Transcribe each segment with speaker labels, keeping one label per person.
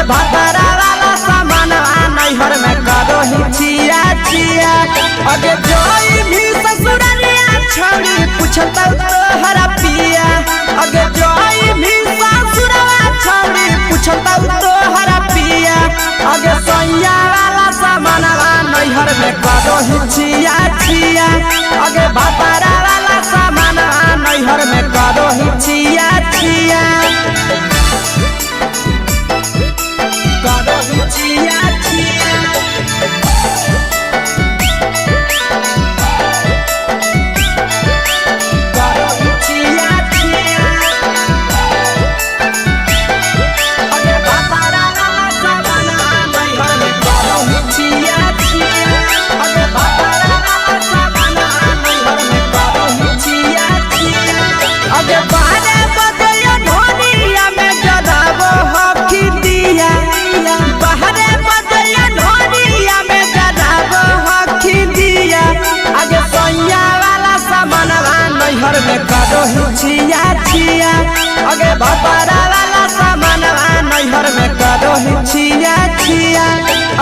Speaker 1: भातारा वाला सामान नैहर में करो ही छिया छिया। अगे जोई भी ससुररिया छोड़ी पूछता तोहरा पिया। अगे जोई भी ससुरवा छोड़ी पूछता तोहरा पिया। अगे सैया वाला सामान नैहर में करो ही छिया छिया। अगे भातारा वाला सामान नैहर में करो ही छिया छिया। करो ही छिया छिया। करो ही छिया छिया। अगे भातारा वाला सामान नैहर में करो ही छिया छिया। अगे भातारा वाला सामान नैहर में करो ही छिया छिया। अगे बारे बदलिया ढोलिया में जलावो हकी दिया। बाहरे बदलिया ढोलिया में जलावो हकी दिया। अगे सैया वाला सामान नैहर में करो ही छिया छिया। अगे भातारा वाला सामान नैहर में करो ही छिया छिया।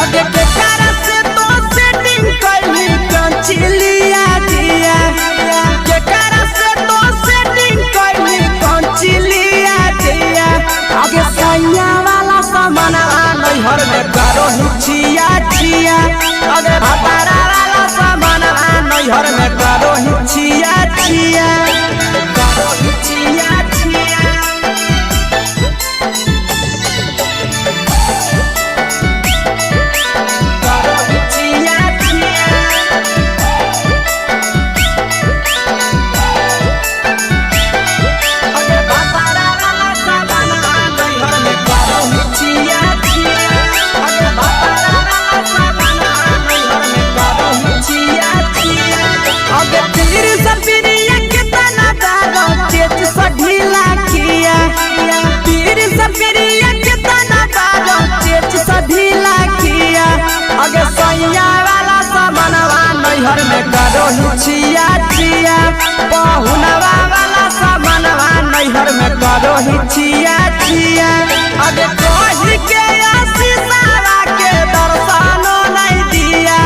Speaker 1: अगे के कारण से तो सेटिंग कइली कंचिलिया दिया। के कारण से तो सेटिंग कइली कंचिलिया दिया। अगे सैया वाला सामान नैहर में करो ही छिया छिया। अगे भातारा वाला सामान नैहर में करो ही छिया छिया। करो ही छिया छिया। करो ही छिया छिया। अगे भातारा वाला सामान नैहर में करो ही छिया छिया। अगे भातारा वाला सामान नैहर में करो ही छिया छिया। अगे तीर सपिरिया कितना दारो तेज से ढीला किया। तीर सपिरिया कितना दारो तेज से ढीला किया। अगे सैया वाला सामान नैहर में करो ही छिया छिया। पहुनवा वाला सामान नैहर में करो ही छिया छिया। अगे कही के आशीषवा के दर्शनो नहीं दिया।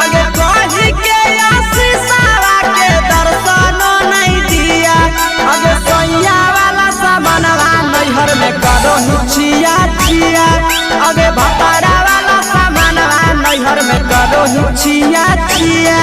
Speaker 1: अगे कही के आशीषवा के दर्शनो नहीं दिया। अगे सैया वाला सामान नैहर में करो ही छिया छिया। अगे भातारा वाला सामान नैहर में करो ही छिया छिया।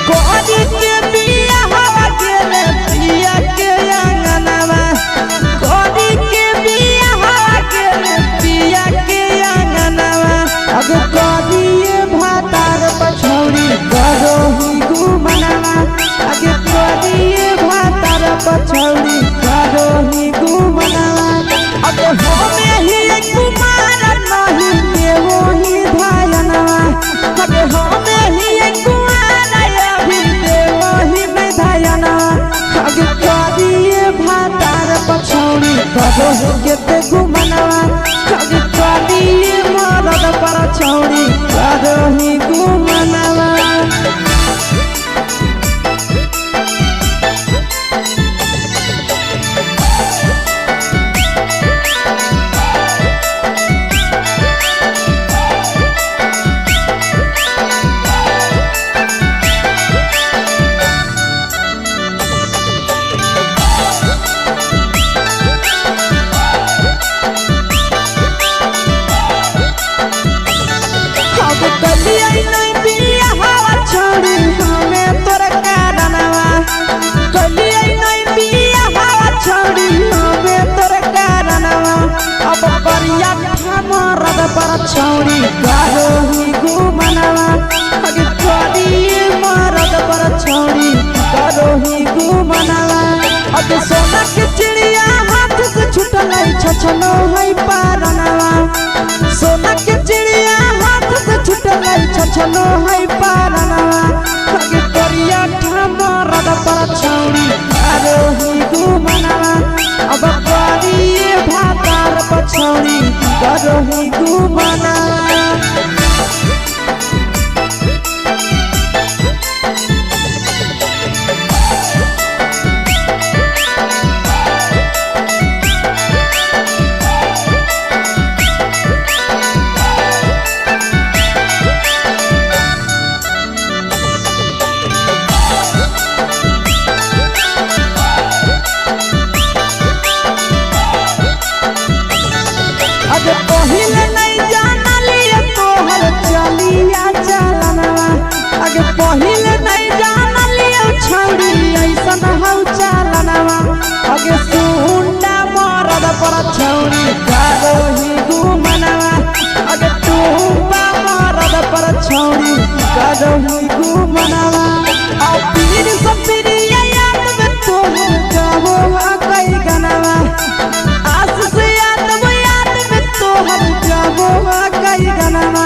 Speaker 1: कोरी के बिया हवा गेले पिया के अंगनवा। कोरी के बिया हवा गेले पिया के अंगनवा। अगे कोरिए भातार पछौड़ी करो ही गुमनवा। अगे कोरिए भातार पछौड़ी करो ही गुमनवा। अगे होमे ही कुमार नहीं देवो ही धायनवा। अगे होमे ही कुमार अभी देवो ही धायनवा। अगे कोरिए भातार पछौड़ी करो ही केते गुमनवा। अगे कोरिए मरद पर छौड़ी करो ही गुमनवा। अब कलिया नहीं बिया हवा छोड़ी हमें तोरा कारणवा। कलिया नहीं बिया हवा छोड़ी हमें तोरा कारणवा। अब करिया मरद पर छौड़ी करो ही गुमनवा। अगे करिए मरद पर छौड़ी करो ही गुमनवा। अगे सोना के चिड़िया हाथ से छूटल छछनो है पारनवा। सोना के चिड़िया हाथ से छूटल छछनो है पारनवा। अगे करिया अगे पहिले नहीं जाना लिए तोहर चलिया चलनवा अगे पहिले नहीं जाना लिए छौड़ी ऐसन हौ चलनवा अगे सुंडा मरद पर छौड़ी करोही घुमनवा अगे टूपा मरद पर छौड़ी करोही घुमनवा आ पीर सब पीरिया याद में तोहर गावो कई गनवा आस से याद में तोहर गावो कई गनवा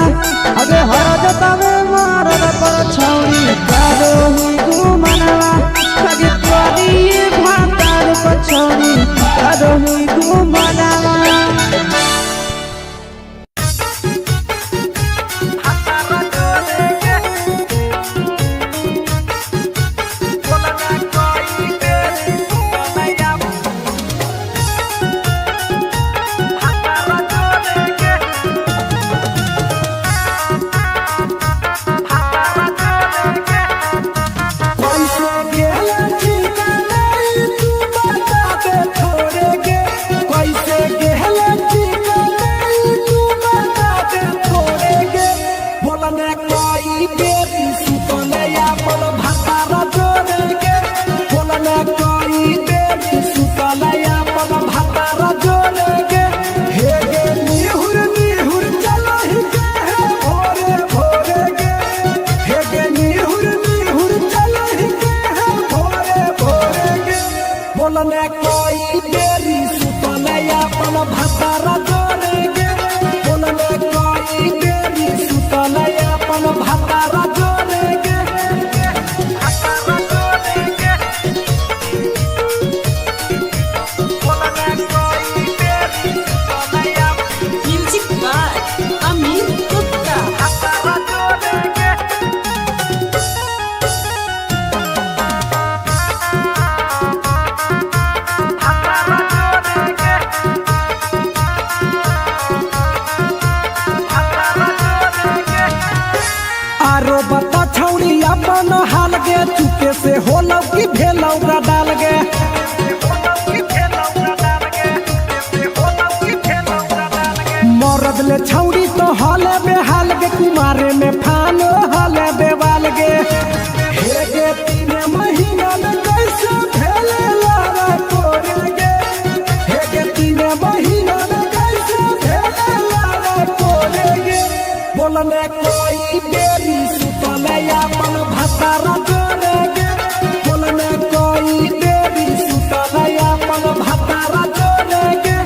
Speaker 1: अगे हरदत में मरद पर छौड़ी करोही घुमनवा अगे तोरी भातार पर छौड़ी करोही घुमनवा चुके से होलौ की भेलौ डाल गे मरद ले छौड़ी तो हले बेहाल गे कुमारे में फानो हले बेवाल गे हे गे 3 महीना में कैसे भेले लारा तोरे गे हे गे 3 महीना में कैसे भेले लारा तोरे गे बोलने कोई बेरी सुतले अपन भतारा तोरे गे बोलने कोई बेरी सुतले अपन भतारा तोरे गे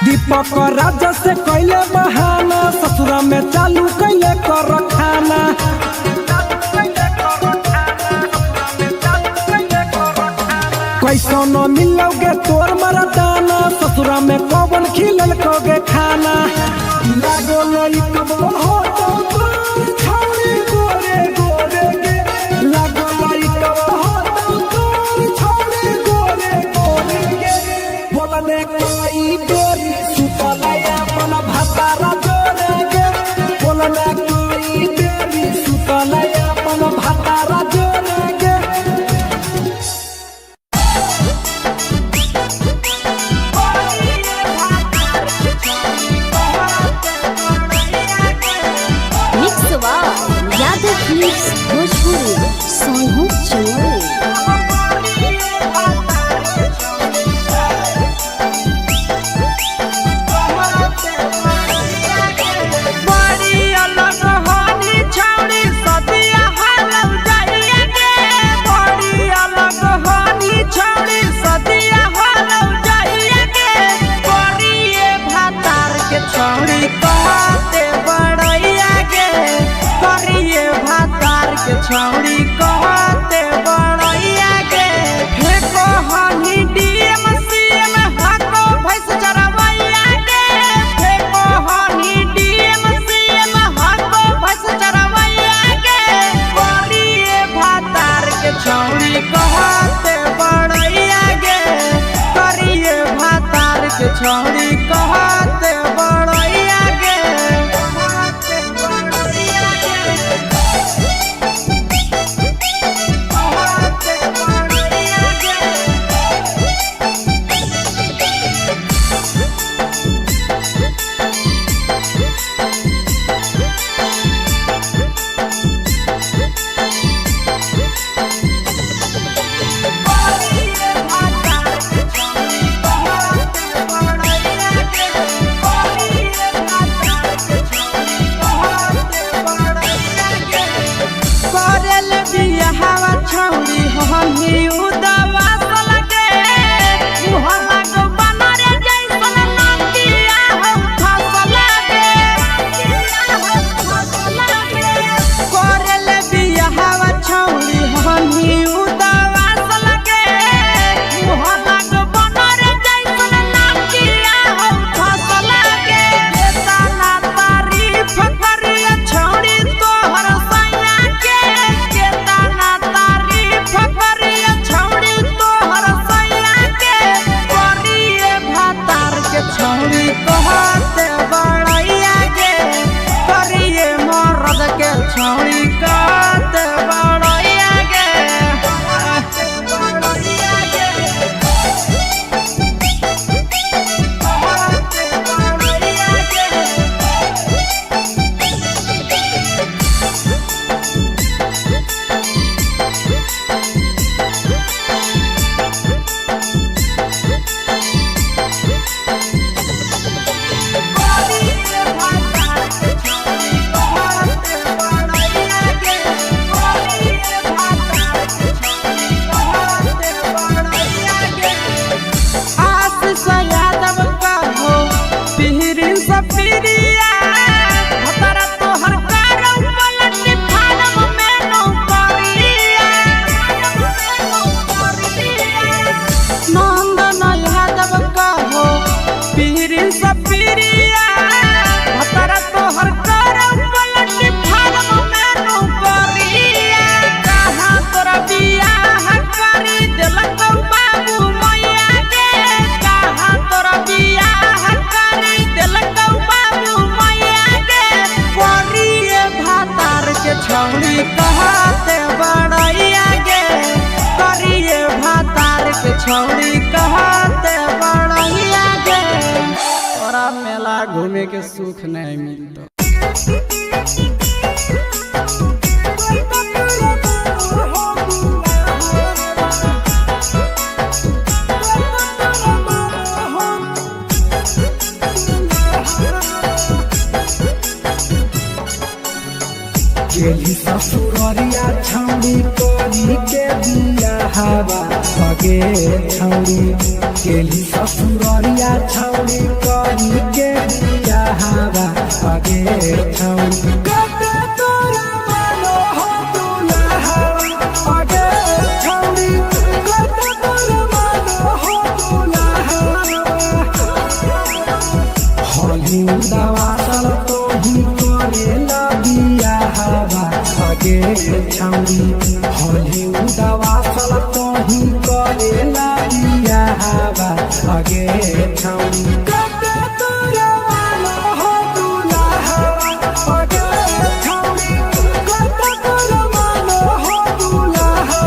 Speaker 1: दीपक राजा से कैले बहाना ससुरा में चालू कैले कर खाना कैसो न मिलोगे तोर मरदाना ससुरा में कौन खिलल कोगे खाना लागो लई कब हो तो तोर छौड़ी गोरे गोरे गे लागो लई कब हो तो तोर छौड़ी गोरे गोरे गे बोलने कोई बेरी सुतलया अपन भतारा जोरे गे बोलने कोई बेरी सुतलया अपन भतारा जोरे गे
Speaker 2: यादव फिल्म्स भोजपुरी सोनू चोरी
Speaker 1: छौड़ी कहते बड़ैया के हे कहनी डीएम सीएम हाको भैंस चरवैया के हे कहनी डीएम सीएम पीरिया भतरा तोहर कारौ पलट फारम में नौकरिया नंदन यादव कहो पीरी सब पीरिया भतरा तोहर कारौ पलट फारम में नौकरिया कहाँ तोरा बियाह करी देलकौ बाबू मैया के कहाँ तोरा बियाह करी देलकौ बाबू मैया के करिए भातार के छौड़ी कहते बड़ैया गे करिए भातार के छौड़ी कहते बड़ैया गे तोरा मेला घूमे के सुख नहीं मिलता
Speaker 3: गेली ससुररिया छौड़ी करी के बिया हवा भगे छौड़ी गेली ससुररिया छौड़ी करी के बिया हवा भगे छौड़ी कते तोरा मानो हो दुल्हा भगे छौड़ी कते तोरा मानो हो दुल्हा होली दवा सल तो ही करेला बिया हवा भगे छौड़ी होली दवा सल तो ही करेला बिया हवा भगे छौड़ी कते तोरा मानो हो दुल्हा भगे छौड़ी कते तोरा मानो हो दुल्हा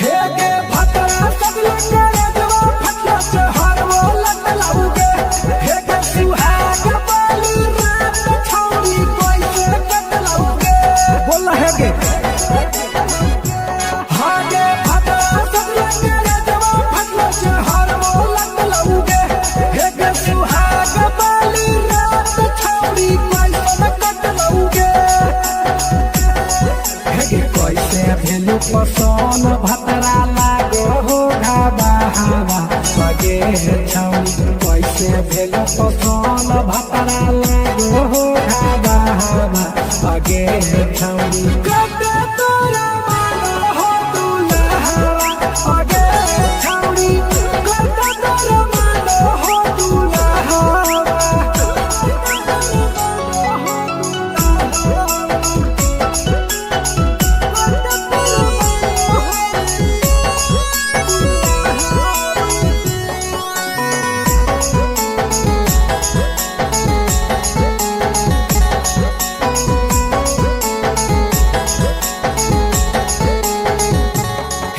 Speaker 3: हेगे भतरा सब लंगरे जवा फटला से हरवो लत लाऊगे हेगे सुहाग बाली रात छौड़ी कैसे कट लाऊगे बोल हेगे हागे भतरा सब लंगरे जवा फटला से हरवो लत लाऊगे हेगे सुहाग बाली रात छौड़ी कैसे कट लाऊगे हेगे कैसे भेलु पसन भतरा लागो हो घाबा हवा भगे छौड़ी कैसे भेलु पसन भतरा लागो हो घाबा हवा भगे छौड़ी कते तोरा मानो हो दुल्हा भगे छौड़ी कते तोरा मानो हो दुल्हा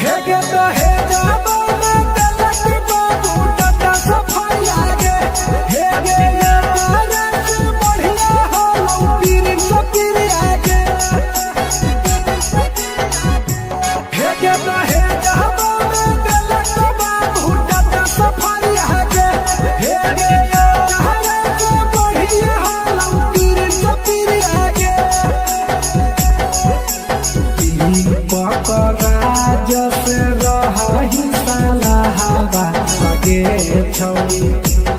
Speaker 3: हेगे तो हे जाबो में तलक बाबू टटा सफाई आगे हेगे ये बारस बढ़िया हो पीर सपीर आगे हेगे तो हे जाबो में तलक बाबू टटा सफाई आगे हेगे ये बारस बढ़िया हो पीर सपीर आगे पकड़ा जसे रही साला हवा भगे छौड़ी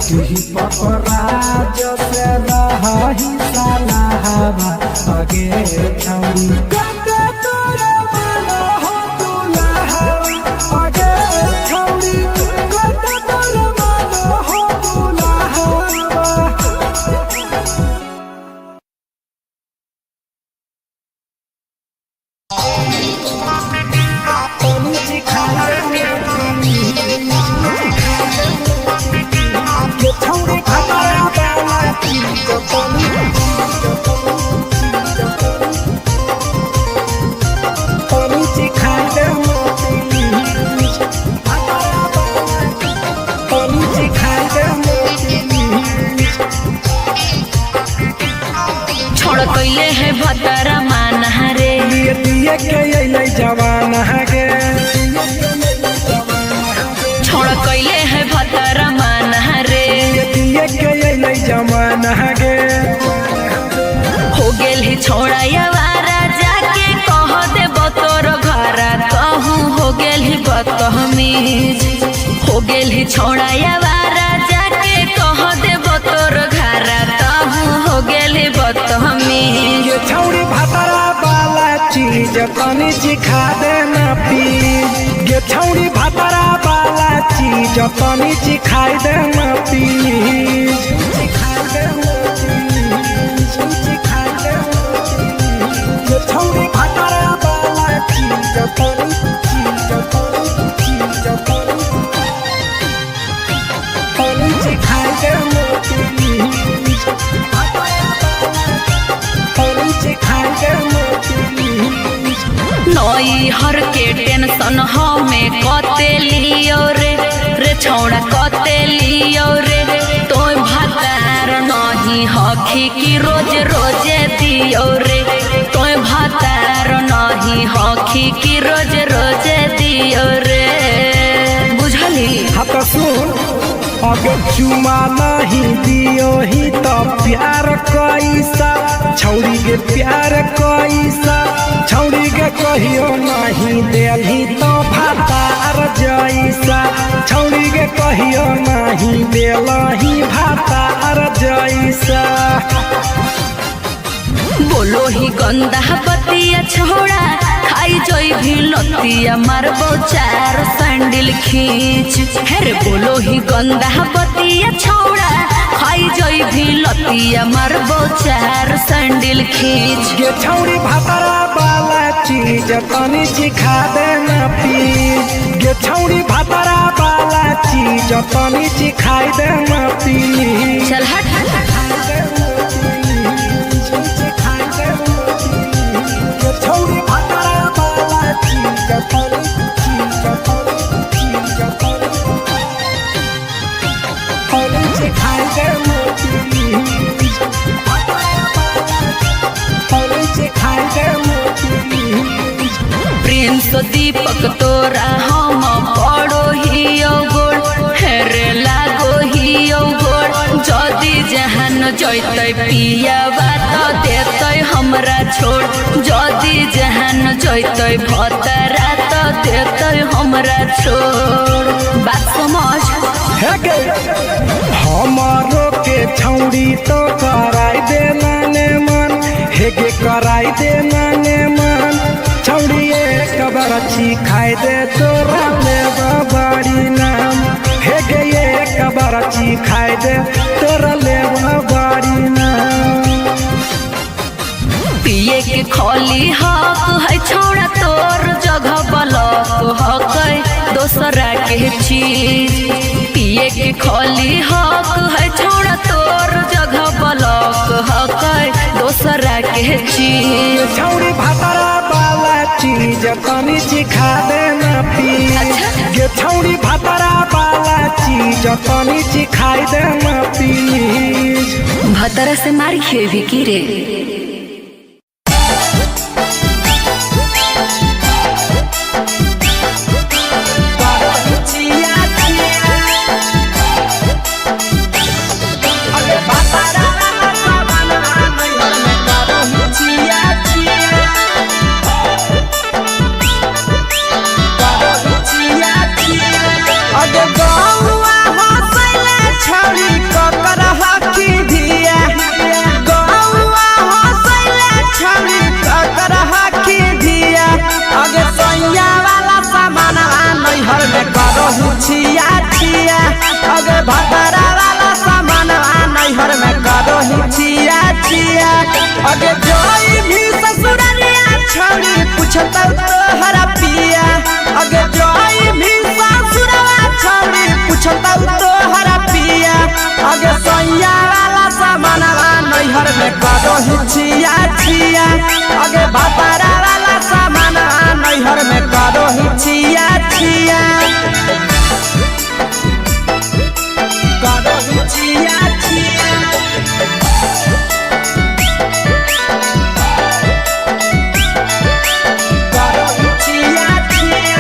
Speaker 3: तुही पकड़ा जसे रही साला हवा भगे छौड़ी कते तोरा मानो हो दुल्हा भगे छौड़ी कते तोरा मानो हो दुल्हा
Speaker 4: गेली छोड़ाया वारा जाके कह देब तोर घरा कहूँ हो गेली बदतमीज हो गेली छोड़ाया वारा जाके कह देब तोर घरा कहूँ हो गेली बदतमीज।
Speaker 3: ये छौड़ी भातारा वाला चीज तनी चिखा देना प्लीज। ये छौड़ी भातारा वाला चीज तनी चिखाई देना प्लीज। चिखाई देना प्लीज, चिखाई देना प्लीज। ये छौड़ी भातारा वाला चीज तनी चिखाई देना प्लीज।
Speaker 4: नई हर के टेंशन हमें कते लियो रे छौड़ा कते लियो रे तोय भातार नहीं हखी की रोज रोजे दियो रे तोय भातार नहीं हखी की रोज रोजे दियो रे बुझली।
Speaker 3: हाँ तो सुन अगर चुमा नहीं दियो ही तो प्यार कैसा छौड़ी के प्यार कैसा छौड़ी के कहियो नहीं देली तो भातार जैसा छौड़ी के कहियो नहीं देलही भातार जैसा।
Speaker 4: बोलो ही गंदा बतिया छोड़ा खाई जोई भी लतिया मारबो चार सैंडल खींच हेरे बोलो ही गंदा बतिया छोड़ा खाई जोई भी लतिया मारबो चार सैंडल खींच।
Speaker 3: ये छौड़ी भातारा वाला चीज तनी चिखा देना प्लीज। ये छौड़ी भातारा वाला चीज तनी चिखाई देना प्लीज।
Speaker 4: चल हट
Speaker 3: छौड़ी भातारा वाला चीज चिखाई देना प्लीज। चिखाई देना प्लीज।
Speaker 4: प्रिंस दीपक तोरा हम पड़ो ही गोड़ हेरे लागो ही गोड़ जदी जहान जैते पिया बात देते हमरा छोड़ जदी जहान जैते भतरा तो देते हमरा छोड़ बात समझ।
Speaker 3: हमारो के छौड़ी तो कराई देना ने मन हेगे कराई देना ने मन छौड़ी एक बरछी खाई दे तोरा ले बड़ी नाम हेगे एक बरछी खाई दे तोरा ले बड़ी नाम।
Speaker 4: पिए के खोली हक है छोड़ा तोर जगह बलक हक दोसरा के चीज पिए के खोली हक है छोड़ा तोर जगह बलक हक दोसरा के चीज।
Speaker 3: छौड़ी भातारा वाला चीज तनी चिखा देना प्लीज। ये छौड़ी भातारा वाला चीज तनी चिखाई देना प्लीज।
Speaker 4: भतरा से मार खेबी की रे
Speaker 1: छिया छिया अगे भतरा वाला सामान नैहर में करो ही छिया छिया अगे जोई भी ससुरलिया छौड़ी पूछता तोहरा पिया अगे जोई भी ससुरवा छौड़ी पूछता तोहरा पिया अगे सैया वाला सामान नैहर में करो ही छिया छिया अगे भतरा वाला सामान नैहर में करो ही छिया छिया छिया छिया छिया छिया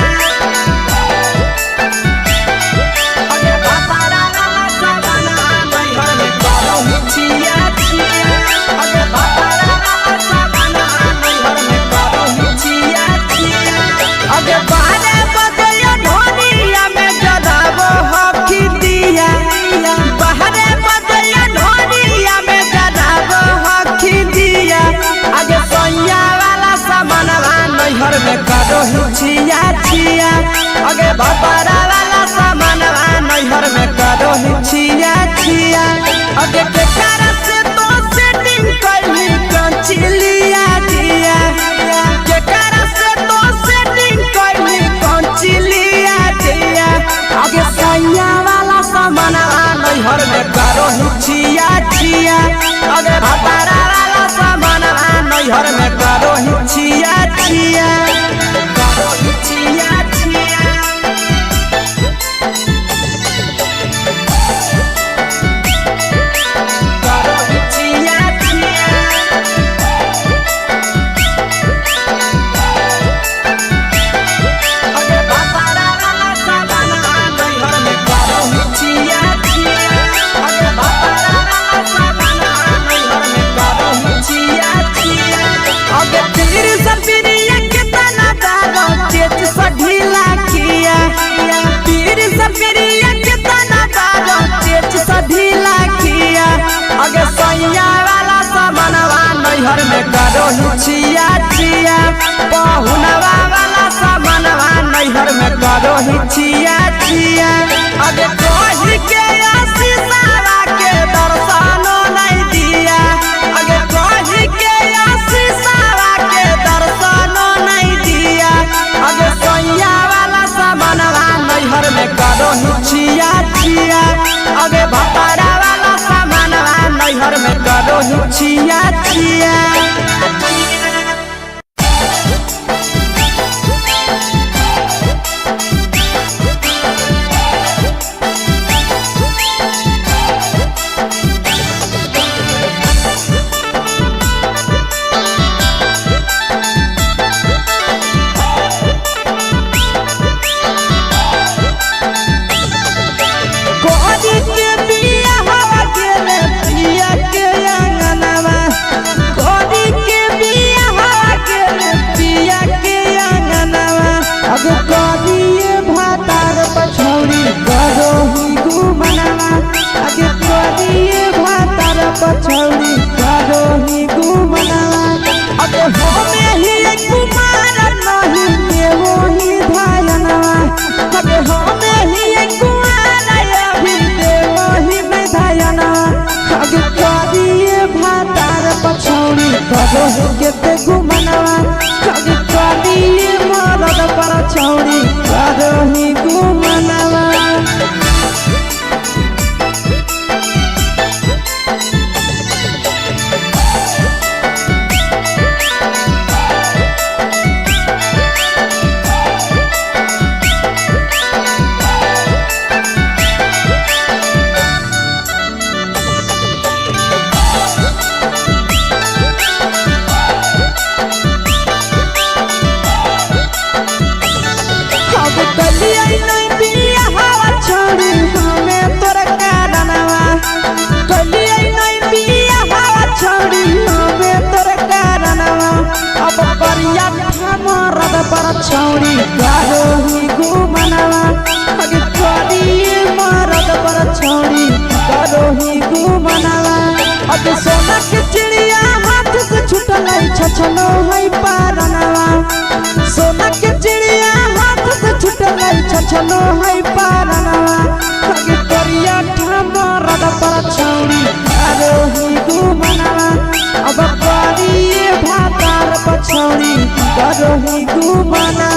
Speaker 1: पहुनवा वाला सामानवा नैहर में करो ही छिया छिया अगे कही के आशीषवा के दर्शनो नहीं दिया अगे कही के आशीषवा के दर्शनो नहीं दिया अगे सोया वाला सामानवा नैहर में करो ही छिया छिया अगे भतारा वाला सामानवा नैहर में करो ही छिया छिया
Speaker 3: पछौड़ी करो ही घुमनावा अब हमें ही कुमार नहीं के वो ही धायनवा अब हमें ही कुमार अभी दे वो ही में धायनवा अब करिए भातार पछौड़ी करो ही केते घुमनावा अब करिए मरद पर छौड़ी करो ही घुमनावा छौड़ी करो ही घुमनावा अगे करिए मरद पर छौड़ी करो ही घुमनावा अगे सोना के चिड़िया हाथ से छूटल छछनो है पारनावा सोना के चिड़िया हाथ से छूटल छछनो है पारनावा अगे करिया मरद पर छौड़ी करो ही घुमनावा अब करिए भातार पर छौड़ी करो ही घुमनावा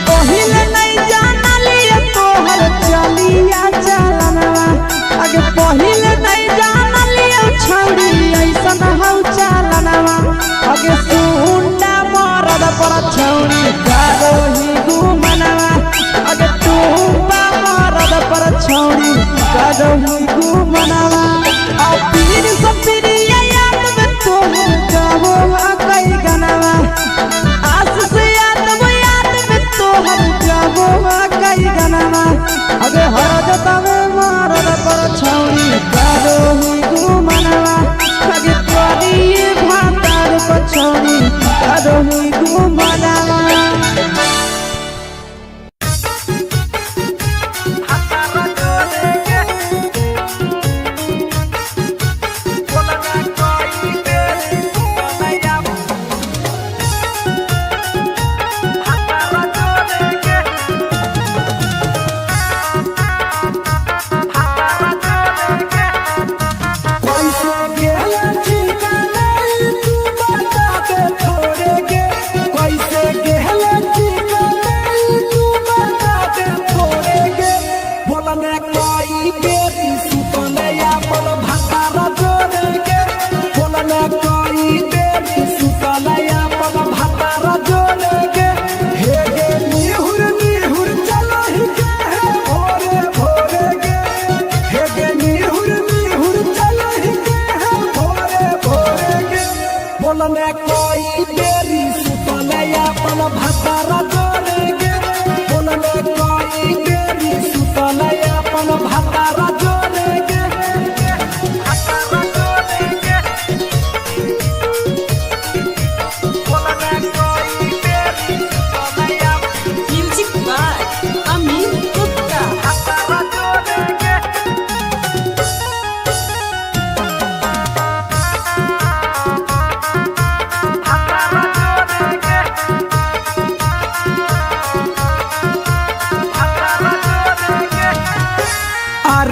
Speaker 3: पहिले नहीं जानलिए तोहर चलिया चलनवा अगे पहिले नहीं जानलिए छौड़ी ऐसन हौ चलनवा अगे सुंडा मरद पर छौड़ी करो ही घुमनवा अगे टूपा मरद पर छौड़ी करो ही घुमनवा आ पीर सब पीरिया याद में तोहर गावो कई गनवा आस से कई गनवा अगे हरद तवे मरद पर छौड़ी करो ही घुमनवा अगे करिए भातार पर छौड़ी करो ही घुमनवा कोई देरी सुतले अपन भतारा जोड़ेगे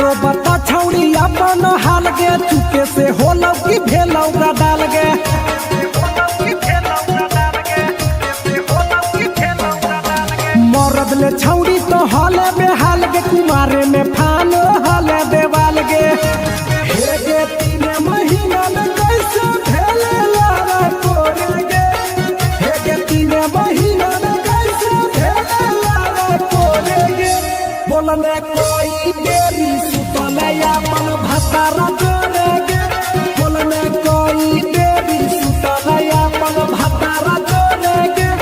Speaker 3: आरो बता छौड़ी अपन हाल गे चुके से होलौ की भेलौ का डाल गे मरद ले छौड़ी तो हले बेहाल गे कुमारे में फान हले देवाल गे हे गे 3 महीना में कैसे भेले लारा कोरे गे हे गे 3 महीना में कैसे भेले लारा कोरे गे बोलने कोई देरी सुतले अपन भतारा जोरे गे बोलने कोई देरी सुतले अपन भतारा जोरे गे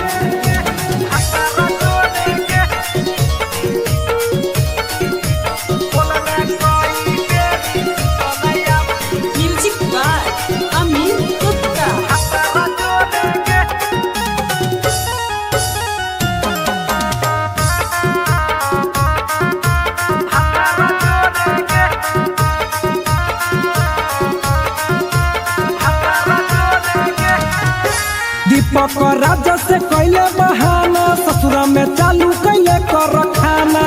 Speaker 2: म्यूजिक बाय अमीर गुप्ता।
Speaker 3: दीपक राजा से कैले बहाना ससुरा में चालू कैले कर खाना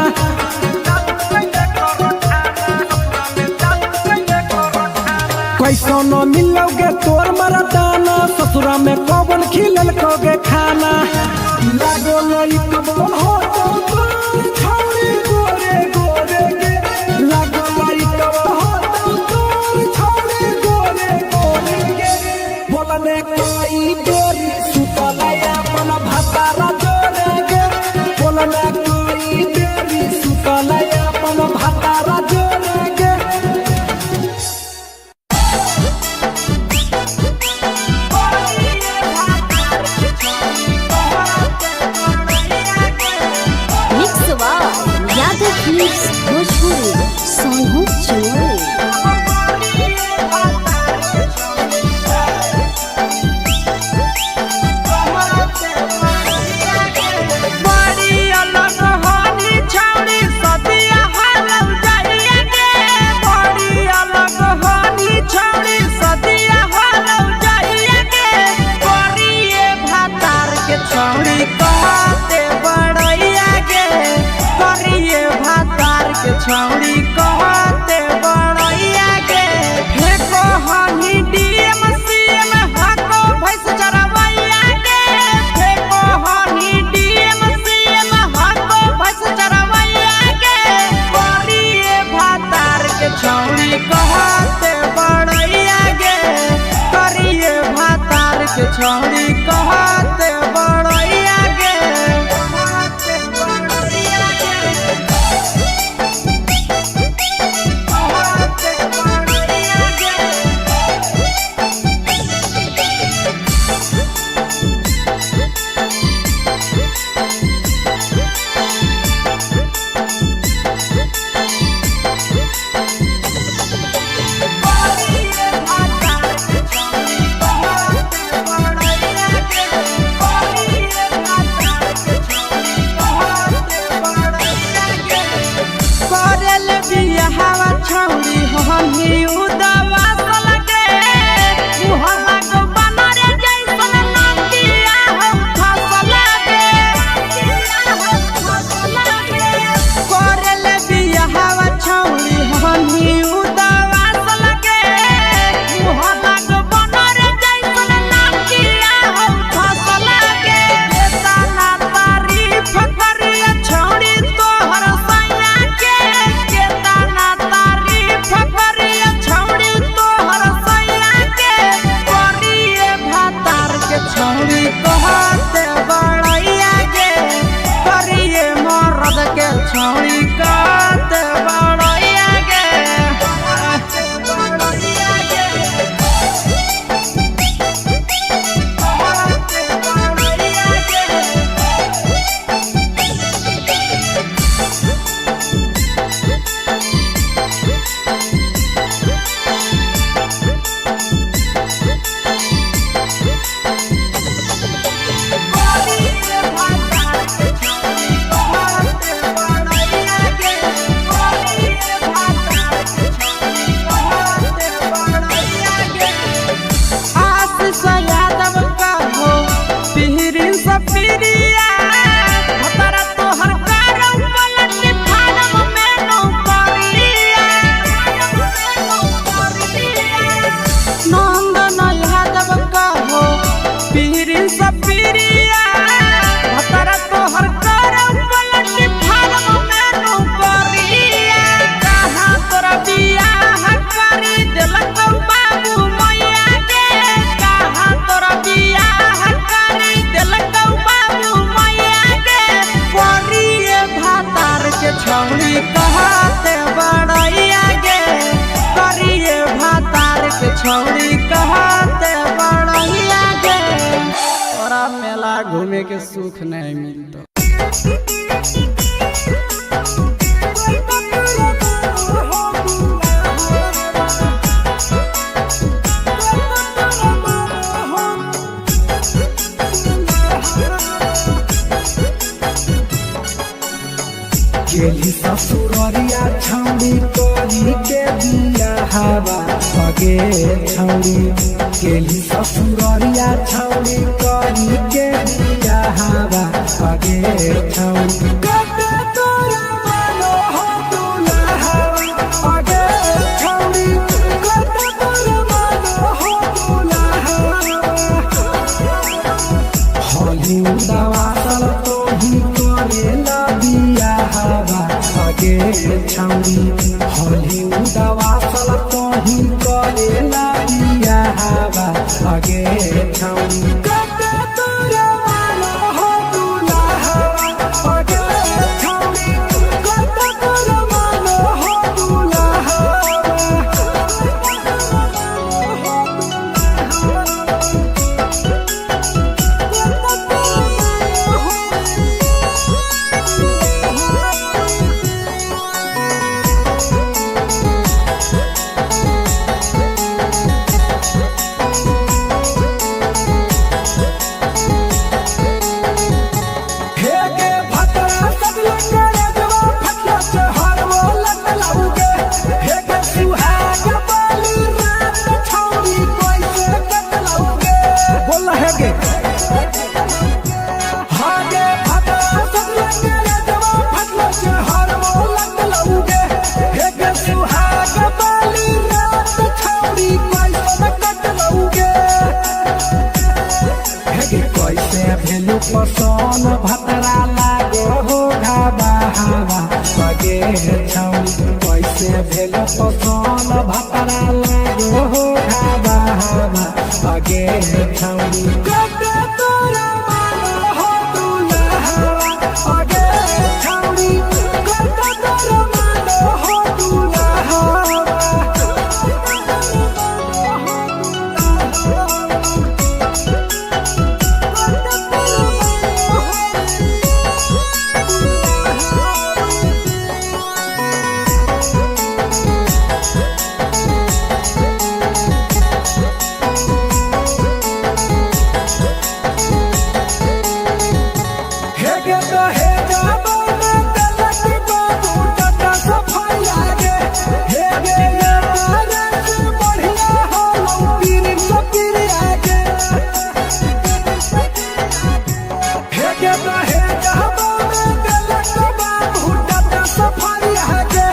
Speaker 3: कैसो न मिलोगे तोर मरदाना ससुरा में कौन खिलल कोगे खाना लागो लई कबो हो तो तोर छौरी गोरे गोरे गे लागो लई कबो हो तो तोर छौरी गोरे गोरे गे बोलने कोई देरी सुतले अपन भतारा जोरे गे बोलने कोई देरी सुतले अपन भतारा जोरे गे
Speaker 2: mix by Yadav films Bhojpuri Sonu Chaure.
Speaker 1: बड़ी अलग होनी छौड़ी सदिया हालौ जाइए गे बड़ी अलग होनी छौड़ी सदिया हालौ जाइए गे करिए भातार के छौड़ी कहते बड़ैया गे करिए भातार के छौड़ी कहते बड़ैया गे फेको हनी डीएम सीएम हाको भैंस चरवैया गे फेको हनी डीएम सीएम हाको भैंस चरवैया गे करिए भातार के छौड़ी कहते बड़ैया गे करिए भातार के छौड़ी कहते बड़ैया गे कहते बड़ैया गे कहते बड़ैया गे करल बियाहवा छौड़ी हमी उदवा सलगे मुहल्ला को बनरे जैसन नंदिया हम फसलगे करल बियाहवा छौड़ी हमी उदवा सलगे मुहल्ला को बनरे जैसन नंदिया हम फसलगे केतना तारीफ करिए छौड़ी तोहर सैया के केतना तारीफ करिए छौड़ी तोहर
Speaker 3: घूमे के सुख नहीं मिलता।
Speaker 1: गेली ससुररिया छौड़ी करी के दिया हवा भगे छौड़ी गेली ससुररिया छौड़ी करी के दिया हवा भगे छौड़ी कते तोरा मानो हो दुल्हा भगे छौड़ी कते तोरा मानो हो दुल्हा होली दवासल तो ही करेला दिया हवा भगे छौड़ी होली दवासल तो ही करेला दिया हवा भगे छौड़ी कते तोरा मानो हो दुल्हा भगे छौड़ी कते तोरा मानो हो दुल्हा हेगे भतरा सब लगे रेजवा फटला से हरवो लटलाउगे हेगे सुहाग बाली रात छौड़ी कैसे कटलाउगे बोल हेगे हागे भतरा सब लगे रेजवा फटला से हरवो लटलाउगे हेगे सुहाग बाली रात छौड़ी कैसे कटलाउगे हेगे कैसे भेलु पसन भतरा लागो हो घाबा हवा भगे छौड़ी कैसे भेलु पसन भतरा लागो हो घाबा हवा भगे छौड़ी कते तोरा मानो हो दुल्हा भगे छौड़ी कते तोरा मानो हो दुल्हा हेगे तो हेगा बने तलक बाबू टटा सफाई लागे हेगे ये तारे से बढ़िया हो पीर सपीर आगे हेगे तो हेगा बने तलक बाबू टटा सफाई लागे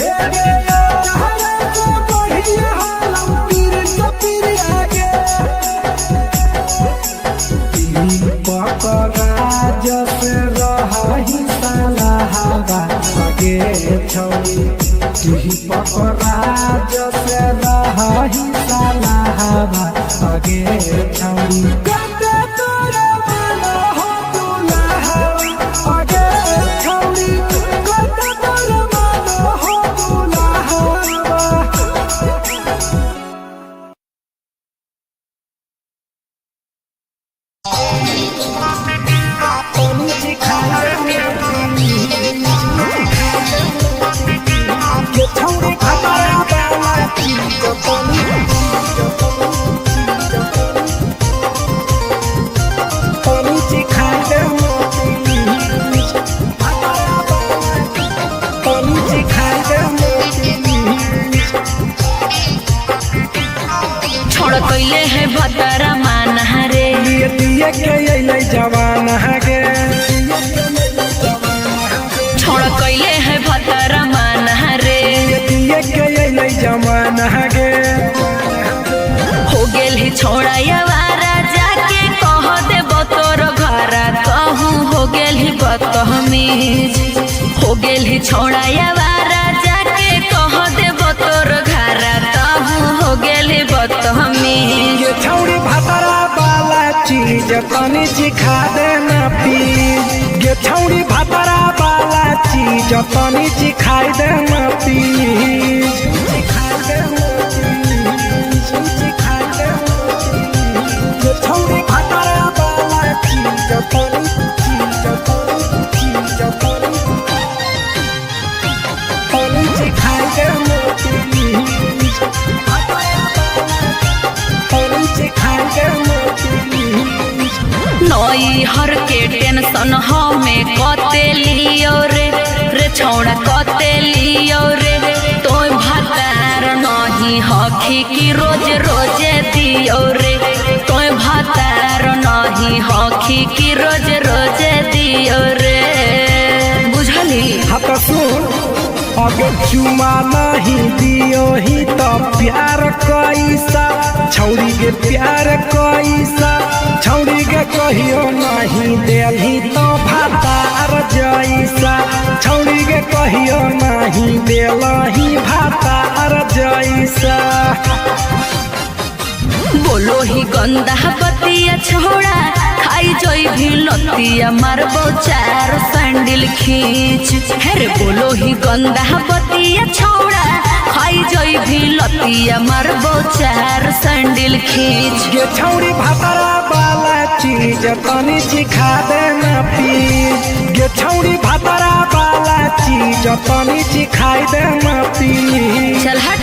Speaker 1: हेगे ये तारे से बढ़िया हो पीर सपीर आगे पकराज से रही साला हवा भगे छौड़ी पकराज से रही साला हवा भगे छौड़ी कते तोरा मानो हो दुल्हा भगे छौड़ी कते तोरा मानो हो दुल्हा
Speaker 4: छोड़ कैले है भतरा माना रे
Speaker 1: दिए के अइलै जवान हगे
Speaker 4: छोड़ कैले है भतरा माना रे
Speaker 1: दिए के अइलै जवान हगे
Speaker 4: हो गेल ही छोड़ा यावारा जाके कह देब तोर घरा कहूँ हो गेल ही बदतमीज हो गेल ही छोड़ा यावारा जाके कह देब तोर घरा कहूँ हो गेल ही बदतमीज
Speaker 1: ये छौड़ी भतरा वाला चीज तनी सिखा देना प्लीज ये छौड़ी भतरा वाला चीज तनी सिखाई देना प्लीज सिखाई देना प्लीज सिखाई देना ये छौड़ी भतरा वाला चीज
Speaker 4: टेंशन हमें कते लियो रे छौड़ा कते लियो रे तोय भातार नहीं हखी की रोज रोजे दियो रे तोय भातार नहीं हखी की रोज रोजे दियो रे बुझली।
Speaker 3: हाँ तो सुन अगर चुमा नहीं दियो ही तो प्यार कैसा छौड़ी के प्यार कैसा छौड़ी के कहियो नहीं देली तो भातार जैसा छौड़ी के कहियो नहीं देलही भातार जैसा।
Speaker 4: बोलो ही गंदा बतिया छोड़ा खाई जोई भी लतिया मारबो चार सैंडल खींच हेरे बोलो ही गंदा बतिया छोड़ा खाई जोई भी लतिया मारबो चार सैंडल खींच।
Speaker 3: ये छौड़ी भातारा वाला चीज तनी सिखा देना प्लीज ये छौड़ी भातारा वाला चीज तनी सिखाई देना प्लीज।
Speaker 4: चल हट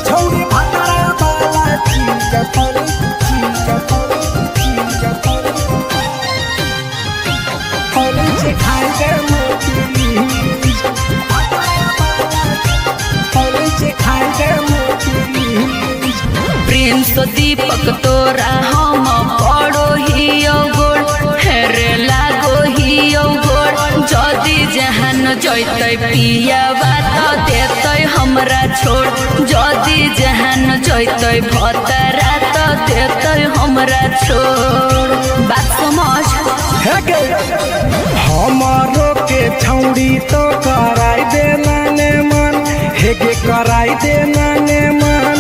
Speaker 3: छौड़ी भातारा वाला चीज तनी सिखाई देना प्लीज सिखाई देना प्लीज।
Speaker 4: प्रिंस दीपक तोरा हम पड़ो ही गोड़ हेरे लागो ही गोड़ जदी जहान जैते पिया बात देते हमरा छोड़ जदी जहान जैते भतरा तो देते हमरा छोड़ बात समझ।
Speaker 3: हमारो के छौड़ी तो कराई देना ने मन हेगे कराई देना ने मन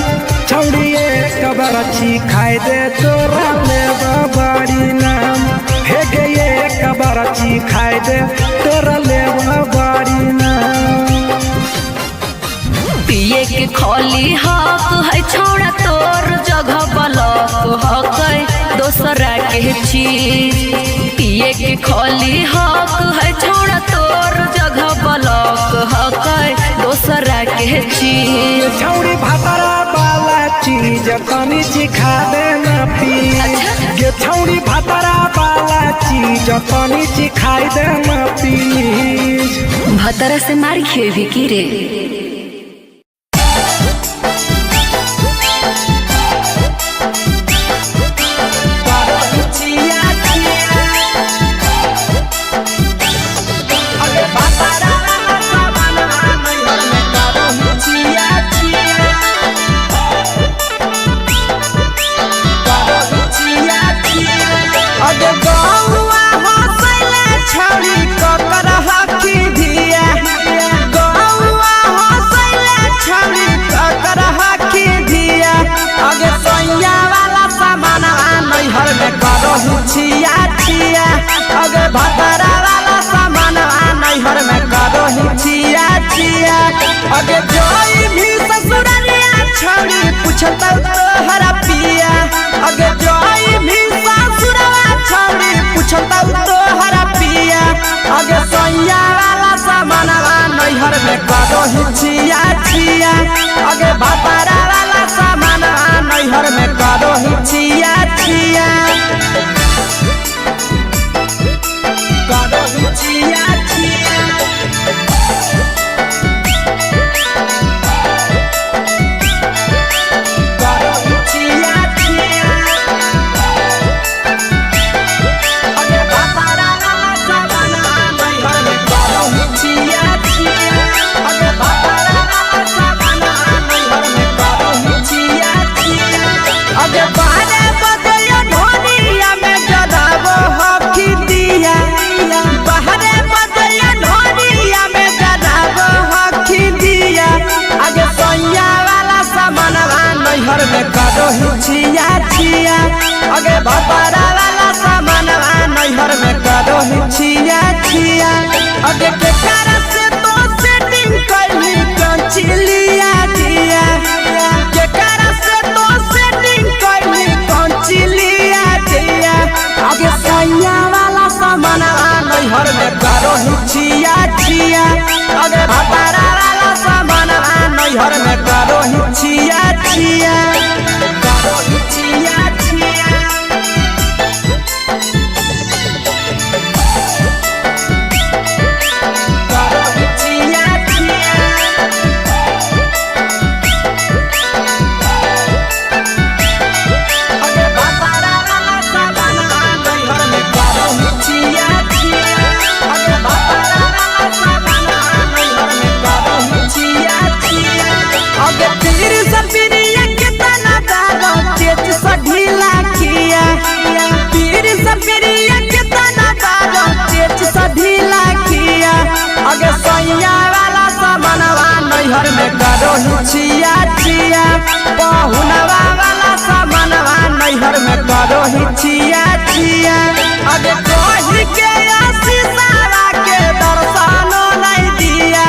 Speaker 3: छौड़ी एक बरछी खाई दे तोरा ले बड़ी नाम हेगे एक बरछी खाई दे तोरा ले बड़ी नाम।
Speaker 4: पिए के खोली हक है छोड़ा तोर जगह बलक हक दोसरा के चीज पिए के खोली हक है छोड़ा तोर जगह बलक हक दोसरा के चीज।
Speaker 3: छौड़ी भातारा वाला चीज तनी सिखा देना प्लीज ये छौड़ी भातारा वाला चीज तनी सिखाई देना प्लीज।
Speaker 4: भतरा से मार खेवी की रे
Speaker 1: छिया छिया अगे भतरा वाला सामान नैहर में करो ही छिया छिया अगे जोई भी ससुरालिया छौड़ी पूछता तोहरा पिया अगे जोई भी ससुरवा छौड़ी पूछता तोहरा पिया अगे सैया वाला सामान नैहर में करो ही छिया छिया अगे भतरा वाला सामान नैहर में करो ही छिया छिया छिया छिया छिया छिया अगे भतरा वाला सामान नैहर में करो ही छिया छिया अगे भतरा वाला सामान नैहर में करो ही छिया छिया अगे बारे बदलियो ढोलिया में जलावो हकी दिया बहरे बदलियो ढोलिया में जलावो हकी दिया आगे सैया वाला सामान नैहर में करो ही छिया छिया आगे भतरा वाला सामान नैहर में करो ही छिया छिया आगे के कारण से तो सेटिंग करनी कंचिलिया दिया के कारण से तो सेटिंग करनी कंचिलिया दिया आगे सैया वाला सामान नैहर में करो ही छिया छिया आगे भतरा वाला सामान नैहर में करो ही छिया छिया करो ही छिया करो हिचिया चिया पहुनवा वाला सामानवा नैहर में करो हिचिया चिया अगे कही के आशीषावा के दर्शनो नहीं दिया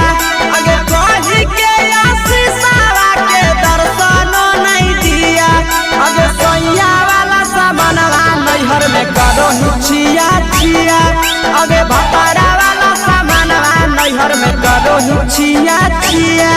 Speaker 1: अगे कही के आशीषावा के दर्शनो नहीं दिया अगे सोया वाला सामानवा नैहर में करो हिचिया चिया अगे भतारा वाला सामानवा नैहर में करो हिचिया चिया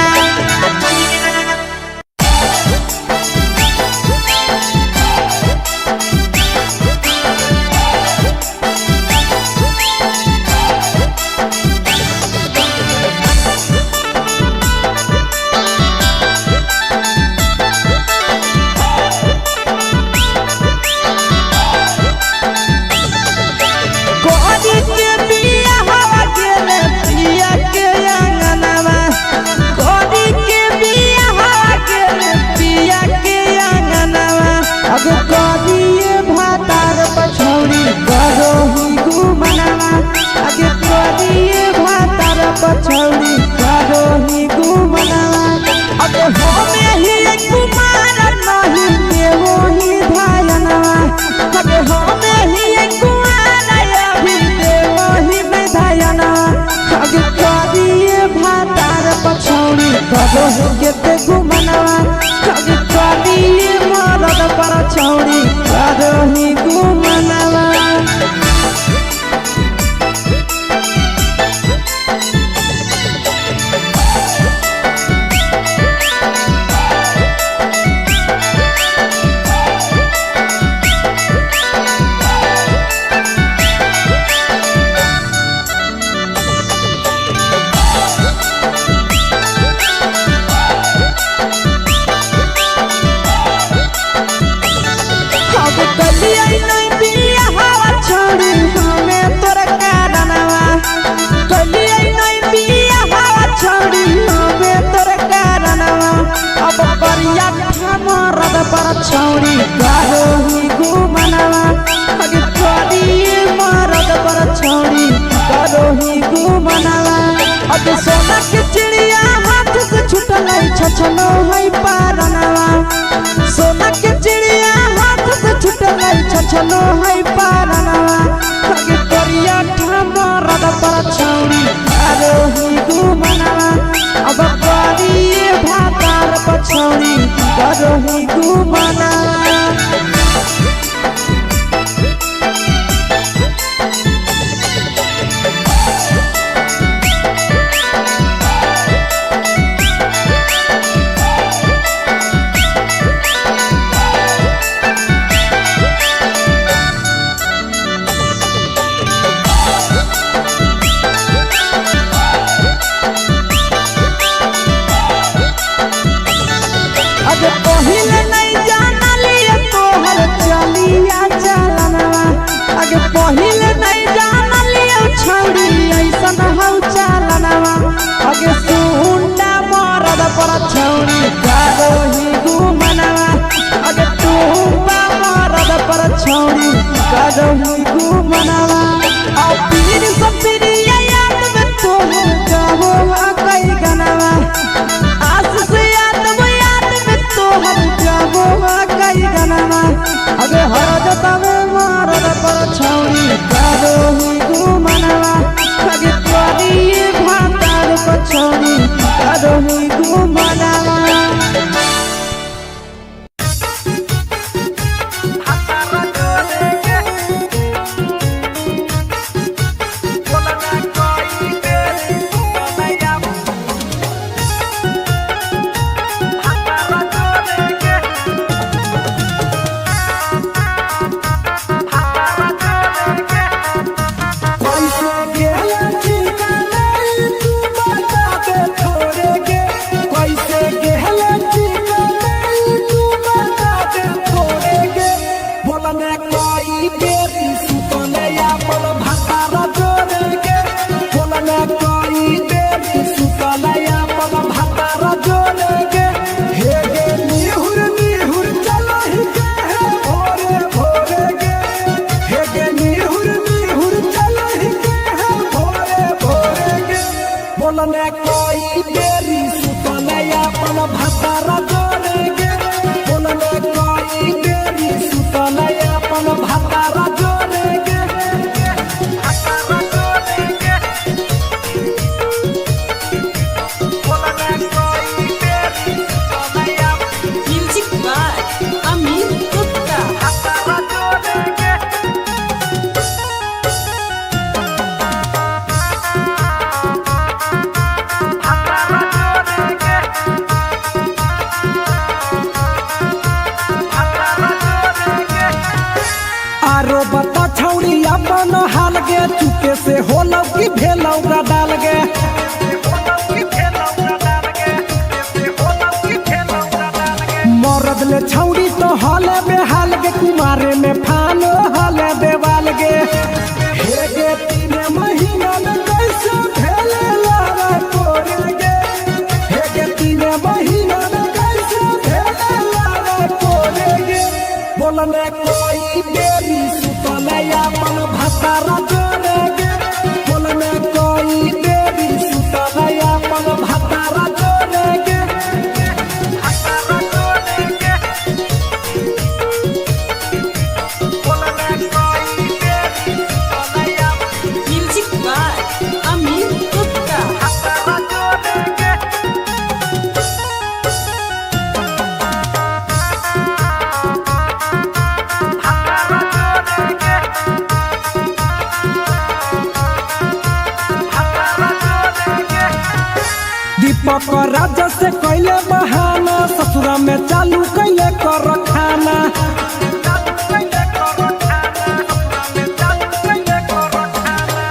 Speaker 1: पछौड़ी करो ही घुमनावा अगे होमे ही कुमार नहीं देवो ही धायनवा अगे होमे ही कुमार अभी देवो ही में धायनवा अगे करिए भातार पछौड़ी करो ही केते घुमनावा अगे करिए मरद पर छौड़ी करो ही घुमनावा छौड़ी करो ही घुमनावा अगे करिए मरद पर छौड़ी करो ही घुमनावा अगे सोना के चिड़िया हाथ से छूटल छछनो है पारनावा सोना के चिड़िया हाथ से छूटल छछनो है पारनावा अगे करिया मरद पर छौड़ी करो ही घुमनावा अब करिए भातार पर छौड़ी करो ही घुमनावा अगे पहिले नहीं जानलिए तोहर चलिया चलनवा अगे पहिले नहीं जानलिए छौड़ी ऐसन हौ चलनवा अगे सुंडा मरद पर छौड़ी करो ही घुमनवा अगे टूबा मरद पर छौड़ी करो ही घुमनवा आ पीर सब पीरिया याद में तोहर गावो कई गनवा आस से कई गनवा अगे हरदता में मरद पर छौड़ी करो ही घुमनवा अगे करिए भातार पर छौड़ी करो ही घुमनवा बोलने कोई देरी सुतले अपन
Speaker 3: भेलौका डाल गे मरद ले छौड़ी तो हले बेहाल गे कुमारे में फान हले देवाल गे हे गे 3 महीना में कैसे भेले लारा कोरे गे हे गे 3 महीना में कैसे भेले लारा कोरे गे बोलने कोई देरी सुतले अपन भतारा जोरे गे बोलने कोई देरी सुतले अपन भतारा जोरे गे
Speaker 2: म्यूजिक बाय अमीर गुप्ता।
Speaker 3: दीपक राजा से कैले बहाना ससुरा में चालू कैले कर खाना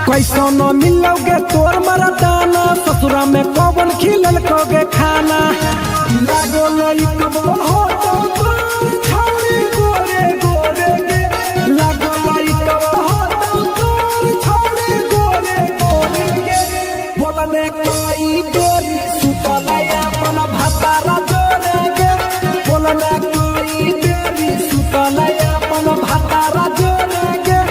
Speaker 3: कैसो न मिलोगे तोर मरदाना ससुरा में कौन खिलल कोगे खाना लागो लई कब हो तो तोर छौरी गोरे गोरे गे लागो लई कब हो तो तोर छौरी गोरे गोरे गे बोलने कोई गोरी सुतले अपन भतारा जोरे गे बोलने कोई देरी सुतले अपन भतारा जोरे गे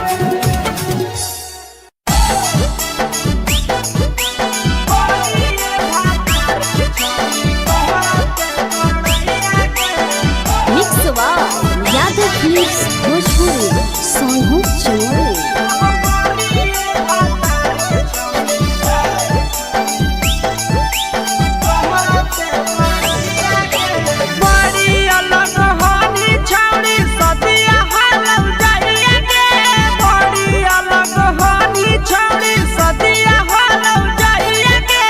Speaker 2: mix by Yadav films Bhojpuri Sonu Chaure.
Speaker 1: बड़ी अलग होनी छौड़ी सदिया हालम जाइए गे बड़ी अलग होनी छौड़ी सदिया हालम जाइए गे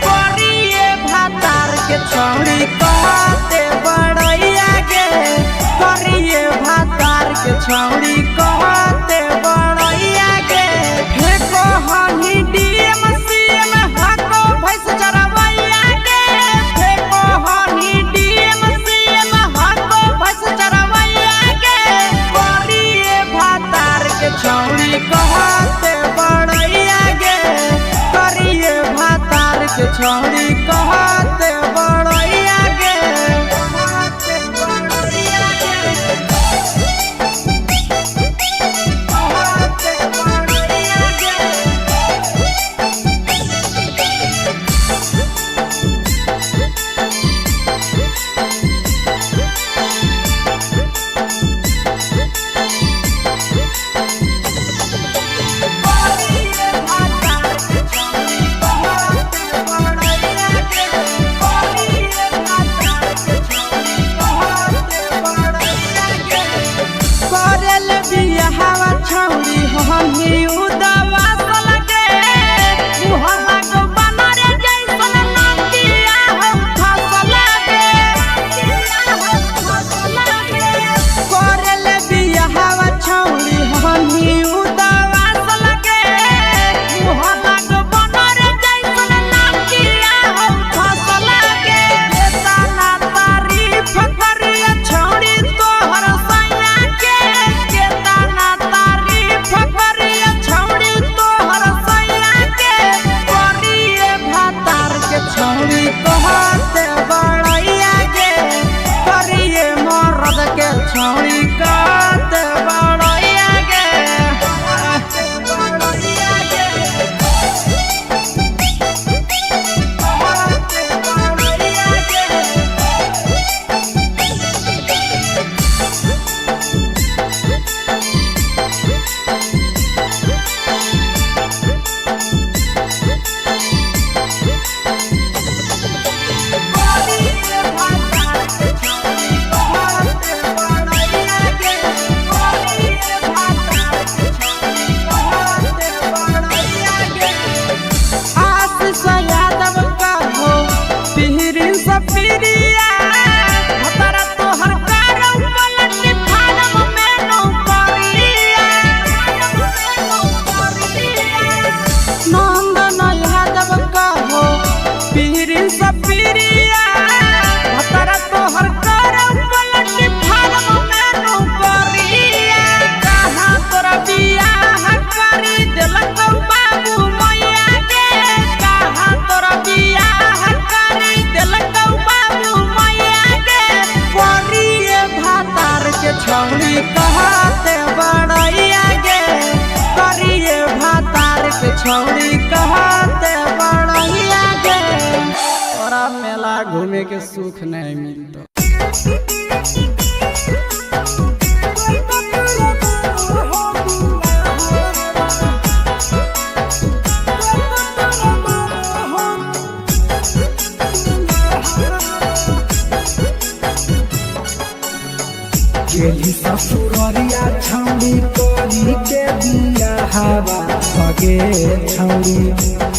Speaker 1: बड़ी ये भातार के छौड़ी कहते बड़ैया गे बड़ी ये भातार के छौड़ी कहते बड़ैया गे फेको हनी डीएम सीएम हको भैंस चरवैया गे फेको हनी डीएम सीएम हको भैंस चरवैया गे बड़ी ये भातार के छौड़ी कहते बड़ैया गे करिए भातार के छौड़ी कहते बड़ैया गे कहते बड़ैया गे कहते बड़ैया गे करल बियाहवा छौड़ी हमी उदवा लगे मुहम्मा को बनरे जैसन नंदिया हम फसल गे करल बियाहवा छौड़ी हमी उदवा लगे मुहम्मा को बनरे जैसन नंदिया हम फसल गे बेताना तारीफ करिया छौड़ी तोहर सैया के केतना तारीफ करिया छौड़ी तोहर सैया के करिए भातार के छौड़ी कहते बड़ैया गे करिए मर्द के छौड़ी कहते बड़ैया गे कहते बड़ैया गे कहते बड़ैया गे बड़ी ये भातार के छौड़ी कहते बड़ैया
Speaker 3: घूमे के सुख नहीं मिलता।
Speaker 1: गेली ससुररिया छौड़ी करी के दिया हवा भगे छौड़ी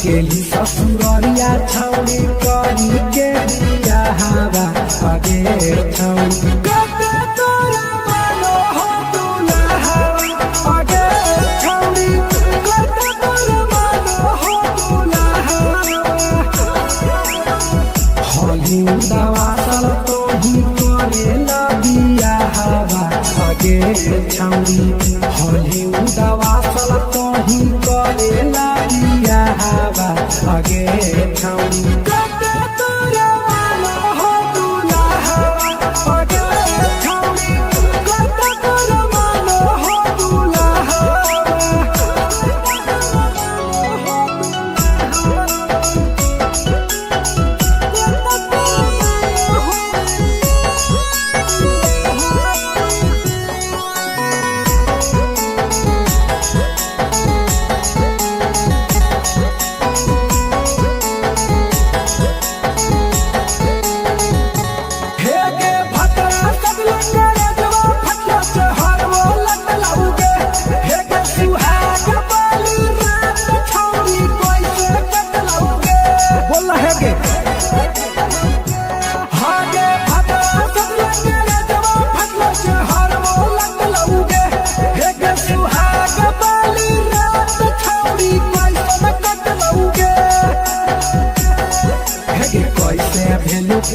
Speaker 1: गेली ससुररिया छौड़ी करी के दिया हवा भगे छौड़ी कते तोरा मानो हो दुल्हा भगे छौड़ी कते तोरा मानो हो दुल्हा होली दवा सल तो ही करे ना दिया हवा भगे छौड़ी होली दवा सल तो ही करे ना दिया हवा भगे छौड़ी कते तोरा मानो हो दुल्हा भगे छौड़ी कते तोरा मानो हो दुल्हा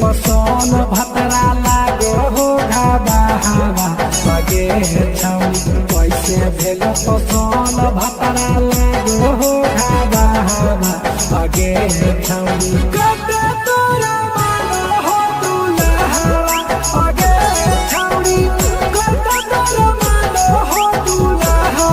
Speaker 1: पसन भतरा लागो हो घाबा हवा भगे छौड़ी कैसे भेल पसन भतरा लागो हो घाबा हवा भगे छौड़ी कते तोरा मानो हो दुल्हा भगे छौड़ी कते तोरा मानो हो दुल्हा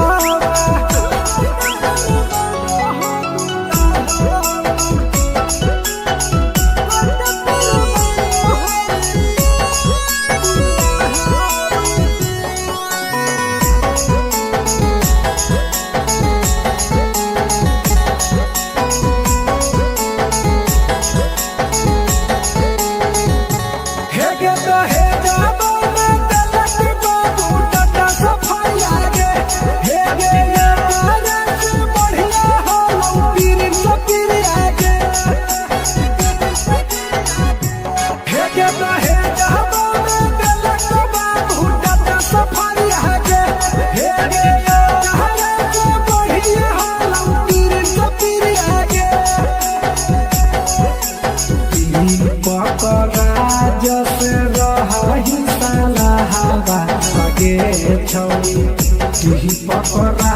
Speaker 1: छौड़ी पकड़ा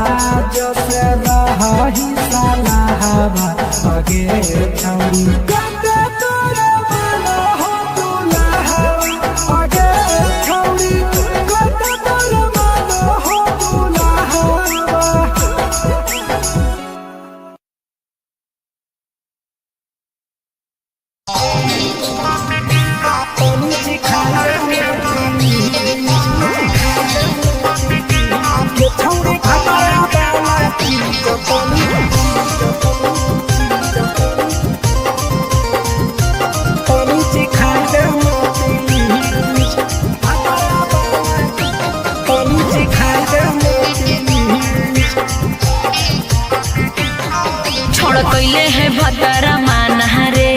Speaker 1: जैसे रही साला हवा भगे छौड़ी कते तोरा मानो हो दुल्हा भगे छौड़ी कते तोरा मानो हो दुल्हा
Speaker 4: छोड़ कैले है भतरा मान रे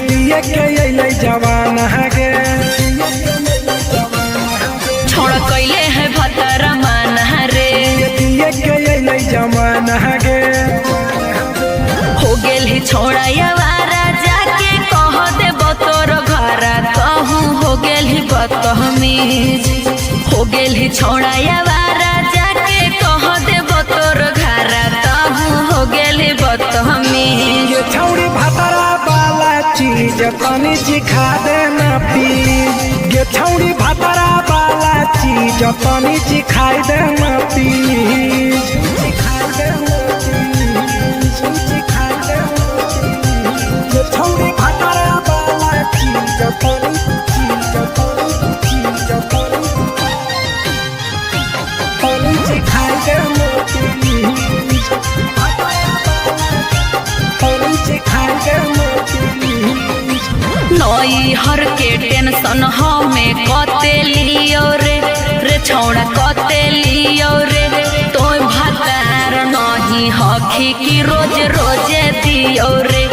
Speaker 1: दिए के अइले जवान गे
Speaker 4: छोड़ कैले है भतरा मान रे
Speaker 1: दिए के अइले जवान गे
Speaker 4: हो गेल ही छोड़ा यावारा जाके कह दे बतोर घरा कहूँ हो गेल ही बतमीज हो गेल ही छोड़ा यावारा जाके कह दे बतोर घरा कहूँ हो गेल ही बतमीज
Speaker 1: ये छौड़ी भतरा वाला चीज तनी सिखा देना प्लीज ये छौड़ी भतरा वाला चीज तनी सिखाई देना प्लीज सिखाई देना प्लीज सिखाई देना ये छौड़ी भतरा वाला चीज
Speaker 4: नई हर के टेंशन हमें कते लियो रे छौड़ा कते लियो रे तोय भातार नहीं हखी की रोज रोजे दियो रे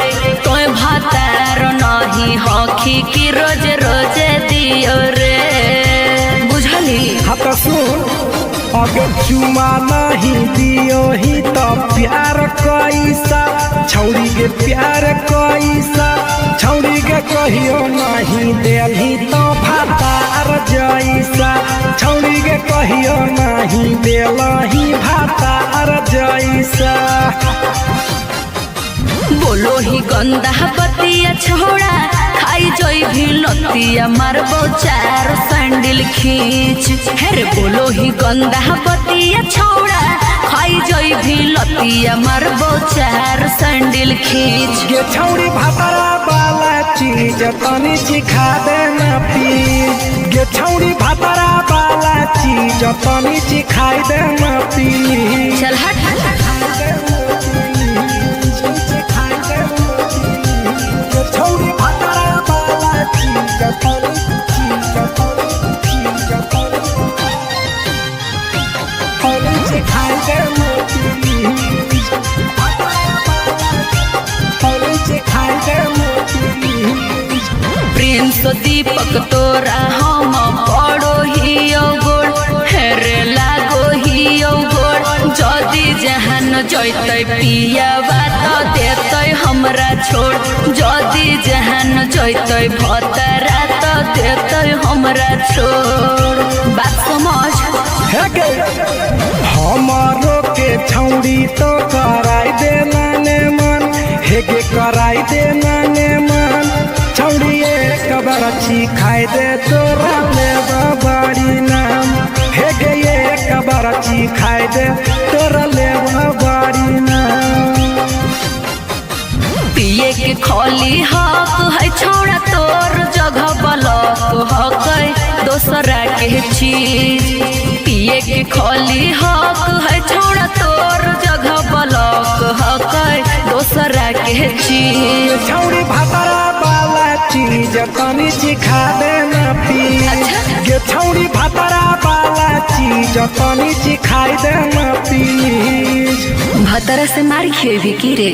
Speaker 4: तोय भातार नहीं हखी की रोज रोजे दियो रे बुझली।
Speaker 3: हाँ तो सुन अगर चुमा नहीं दियो ही तो प्यार कैसा छौड़ी के प्यार कैसा छौड़ी के कहियो नहीं देलही तो भातार जैसा छौड़ी के कहियो नहीं देलही भातार जैसा।
Speaker 4: बोलो ही गंदा बतिया छोड़ा खाई जोई भी लतिया मारबो चार सैंडल खींच हेरे बोलो ही गंदा बतिया छोड़ा खाई जोई भी लतिया मारबो चार सैंडल खींच।
Speaker 3: ये छौड़ी भातारा वाला चीज तनी चिखा देना प्लीज ये छौड़ी भातारा वाला चीज तनी चिखाई देना प्लीज।
Speaker 4: चल हट
Speaker 3: छौड़ी भातारा वाला चीज तनी चिखाई देना प्लीज तनी चिखाई देना प्लीज।
Speaker 4: प्रिंस दीपक तोरा हम पड़ो ही गोड़ हेरे लागो ही गोड़ जदी जहान जैतै पिया बात देतै हमरा छोड़ जदी जहान जैतै भतरा तो देतै हमरा छोड़ बात समझ।
Speaker 3: हमारो के छौड़ी तो कराई देना ने मन हेगे कराई देना ने मन छौड़ी एक बरछी खाई दे तोरा ले बड़ी नाम हेगे एक बरछी खाई दे तोरा ले बड़ी नाम।
Speaker 4: पिए के खोली हक है छोड़ा तोर जगह बलक हक दोसरा के चीज पिए के खोली हक है छोड़ा तोर जगह बलक हक दोसरा के चीज।
Speaker 3: छौड़ी भातारा वाला चीज तनी चिखा देना प्लीज ये छौड़ी भातारा वाला चीज तनी चिखाई देना प्लीज।
Speaker 4: भतरा से मार खेबी की रे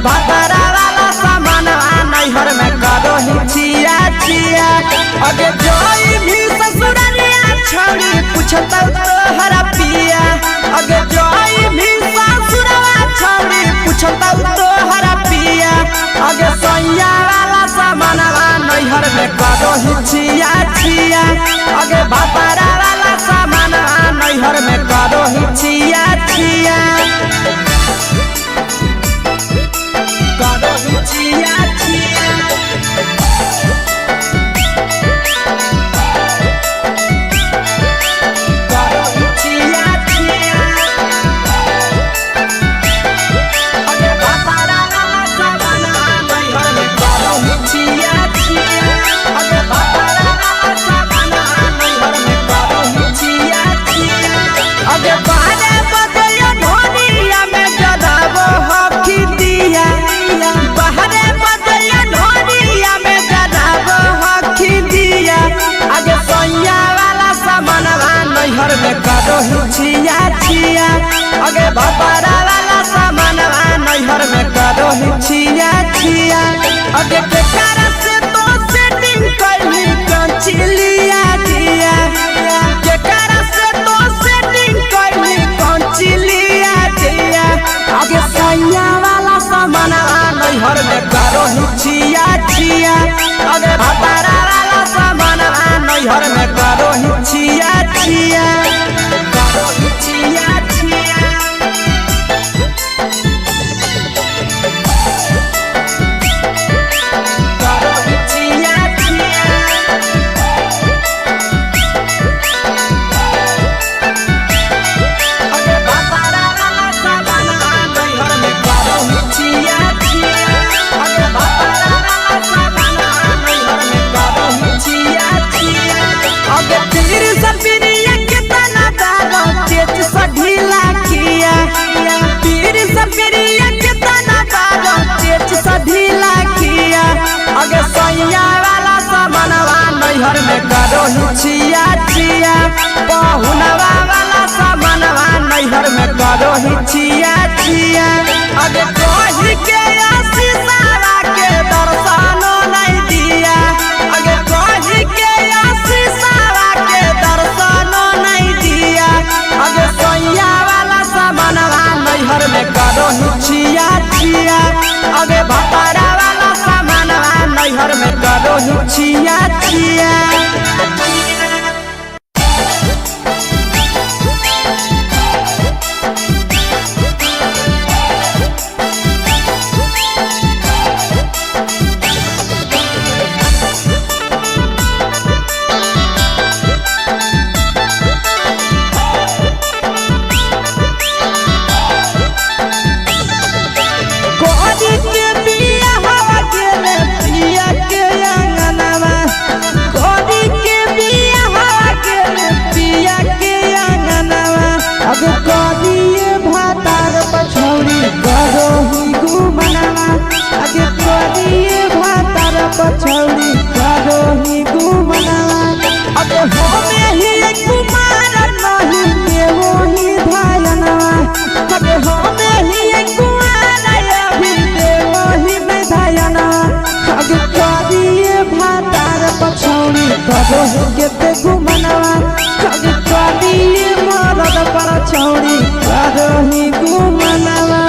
Speaker 1: भातारा वाला सामान नैहर में करो ही छिया छिया अगे जोई भी ससुरलिया छौड़ी पूछता तोहरा पिया अगे जोई भी ससुरवा छौड़ी पूछता तोहरा पिया अगे सैया वाला सामान नैहर में करो ही छिया छिया अगे भातारा वाला सामान नैहर में करो ही छिया छिया करो छिया छिया अगे भातारा वाला सामान नैहर में करो छिया छिया अगे बेकार से तो सेटिंग करली कंचिलिया दिया बेकार से तो सेटिंग करली कंचिलिया दिया अगे सैया वाला सामान नैहर में करो छिया छिया अगे भातारा वाला सामान नैहर में करो छिया छिया ही छिया छिया पहुनवा वाला सामानवा नैहर में करो ही छिया छिया अगे कही के आशीषावा के दर्शनो नहीं दिया अगे कही के आशीषावा के दर्शनो नहीं दिया अगे सैया वाला सामानवा नैहर में करो ही छिया छिया अगे भतारा वाला सामानवा नैहर में करो ही छिया छिया
Speaker 3: पछौड़ी करो ही घुमनावा अब हमें ही कुमार नहीं देवो ही धायनवा अब हमें ही कुमार अभी देवो ही में धायनवा अब करिए भातार पछौड़ी करो ही केते घुमनावा अब करिए मरद पछौड़ी करो ही घुमनावा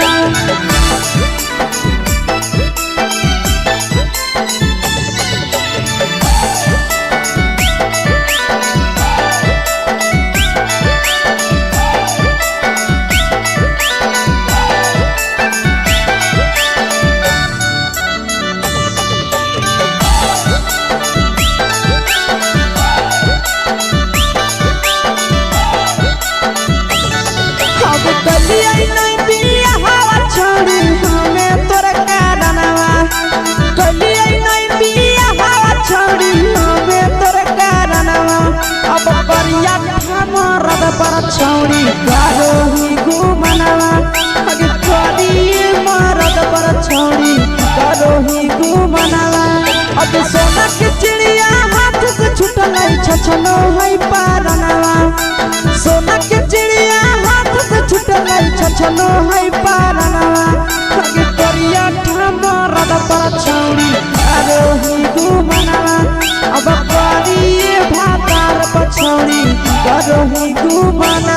Speaker 3: छौड़ी करो ही घुमनावा अगे करिए मरद पर छौड़ी करो ही घुमनावा अब सोना के चिड़िया हाथ से छूटल छछनो है पारनावा सोना के चिड़िया हाथ से छूटल छछनो है पारनावा अगे करिया मरद पर छौड़ी करो ही घुमनावा अब करिए भातार पछौड़ी करो ही घुमनावा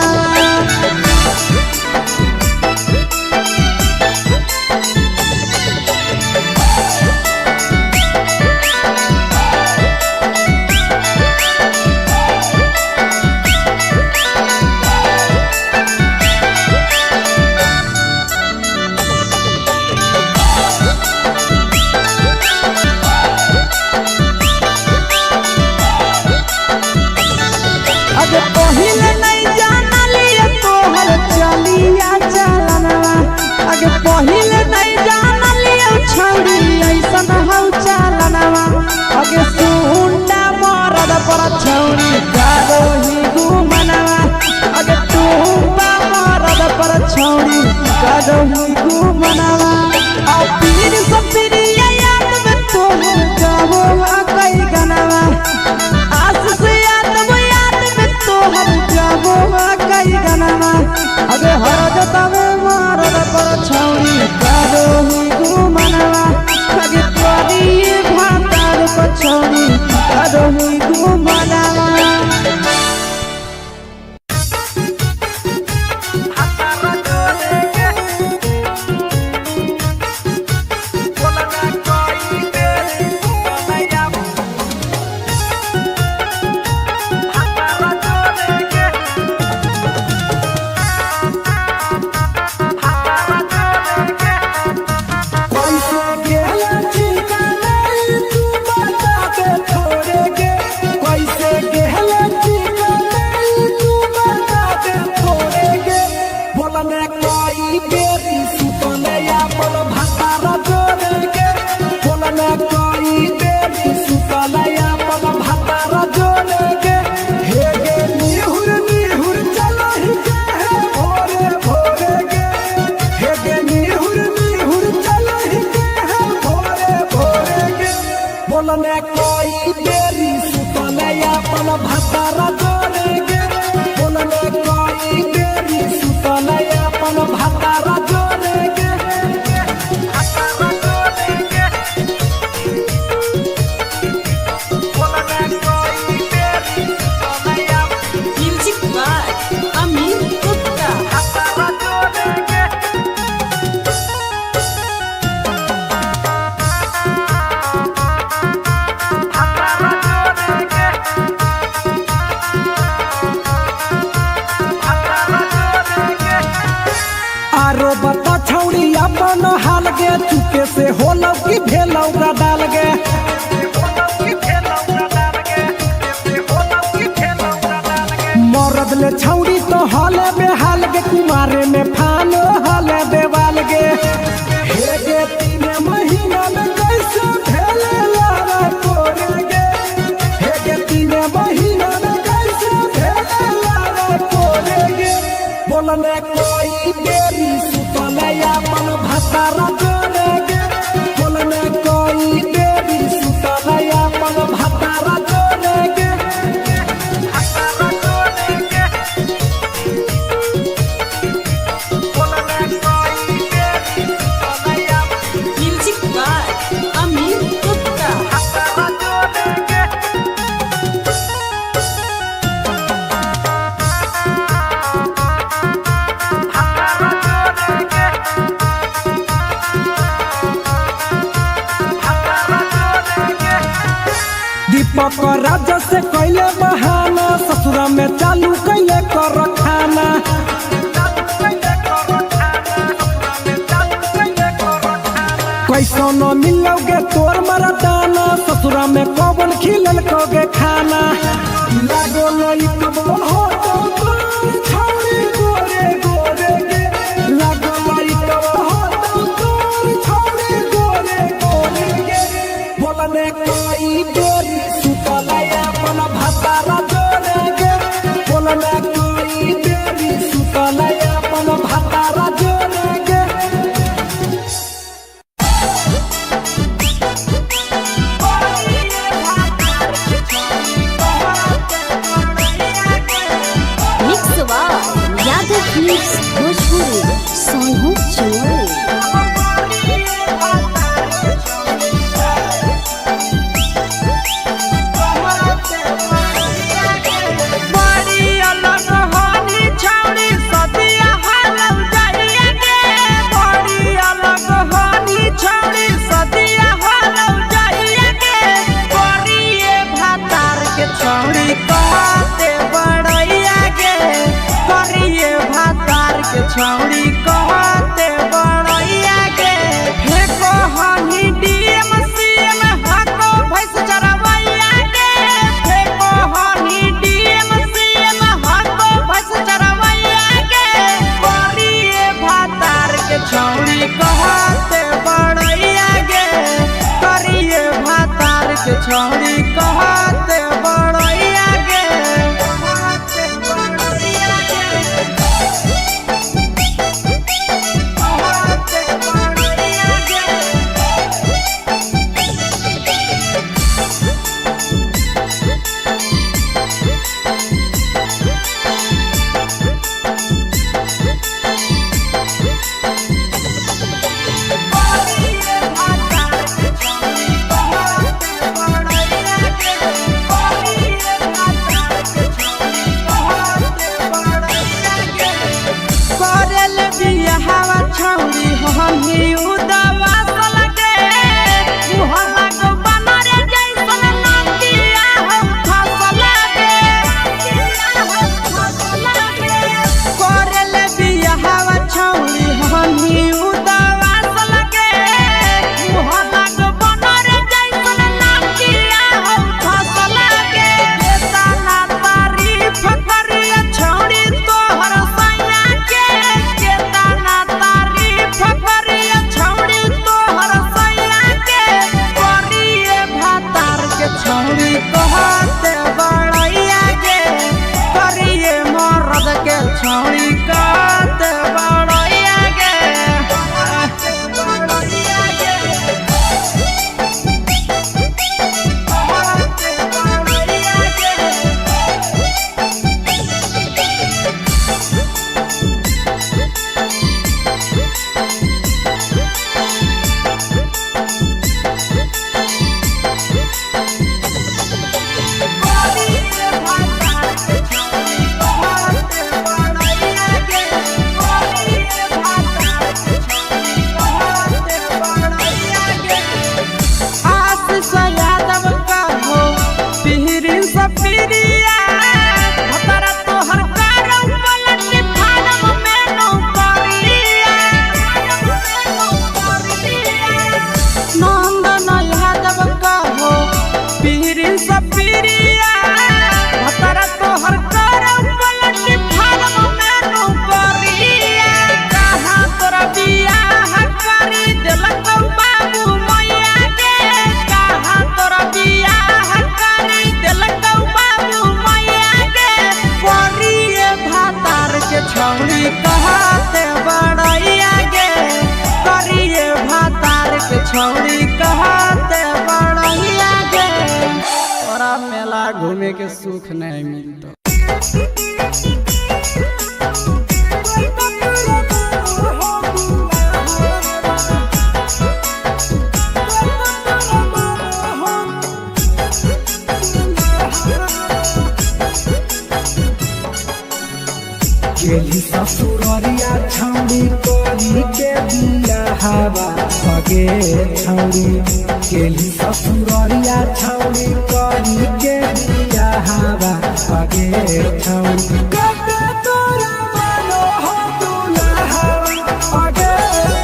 Speaker 3: पहिले नहीं जानलिए तोहर चलिया चलनवा अगे पहिले नहीं जानलिए छौड़ी ऐसन हौ चलनवा अगे सुंडा मरद पर छौड़ी करो ही घुमनवा अगे टूपा मरद पर छौड़ी करो ही घुमनवा और पीर सब पीरिया याद में तोहर जाबो कई गनवा आशीष याद तोहर जाबो कई गनवा अगे हर जतवे मरद पर छौड़ी करो ही घुमनवा अगे करिए भातार पर छौड़ी करो ही घुमनवा गे चुके से होलौ की भेलौ का डाल गे मरद ले छौड़ी तो हले बेहाल गे कुमारे में फान हले देवाल गे हे गे 3 महीना में कैसे भेले लारा कोरे गे हे गे 3 महीना में कैसे भेले लारा कोरे गे बोलने कोई देरी सुतले अपन भतारा जोरे गे बोलने कोई देरी सुतले अपन भतारा जोरे गे
Speaker 2: म्यूजिक बाय अमीर गुप्ता।
Speaker 3: दीपक राजा से कैले बहाना ससुरा में चालू कैले कर खाना कैसो न मिलोगे तोर मरदाना ससुरा में कौन खिलल कोगे खाना लागो लई कब हो तो तोर छौड़ी गोरे गोरे गे लागो लई कब हो तो तोर छौड़ी गोरे गोरे गे बोलने कोई देरी सुतले अपन भतारा जोरे गे बोलने कोई देरी सुतले अपन भतारा जोरे गे
Speaker 2: mix by Yadav films Bhojpuri Sonu Chamoli.
Speaker 1: बड़ी अलग हानी छौड़ी सदिया हालौ जाइए गे बड़ी अलग हानी छौड़ी सदिया हालौ जाइए गे करिए भातार के छौड़ी कहते बड़ैया गे करिए भातार के छौड़ी कहते बड़ैया गे हे कहानी डीएम सीएम हाको भैंस चरवैया गे हे कहानी डीएम सीएम हाको भैंस चरवैया गे करिए भातार के छौड़ी कहते बड़ैया गे करिए भातार के छौड़ी कहते बड़ैया गे कहते बड़ैया गे
Speaker 3: घूमे के सुख नहीं मिलता।
Speaker 1: गेली ससुररिया छौड़ी करी के बिया हवा पगे छौड़ी गेली ससुररिया छौड़ी करी के बिया हवा पगे छौड़ी कते तोरा मानो हो दुल्हा पगे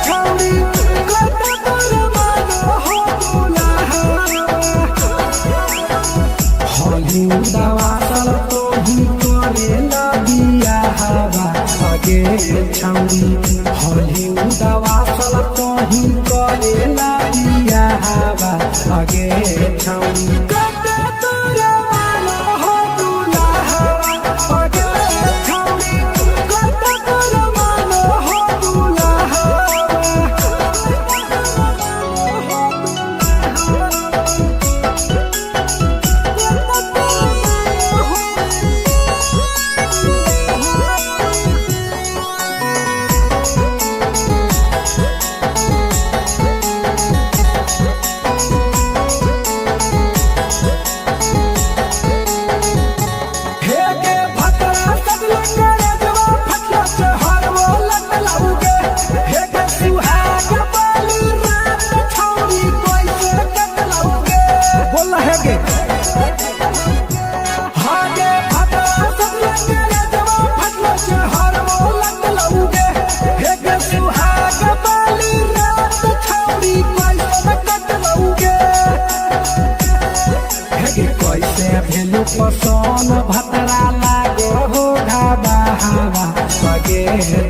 Speaker 1: छौड़ी कते तोरा मानो हो दुल्हा हली दवा सल तो ही करे ना बिया हवा पगे छौड़ी हली दवा सल तो ही करे ना बिया हवा पगे छौड़ी कते तोरा मानो हो दुल्हा पगे छौड़ी कते तोरा मानो हो दुल्हा पसन भतरा लागो हो ढाबा हवा पगे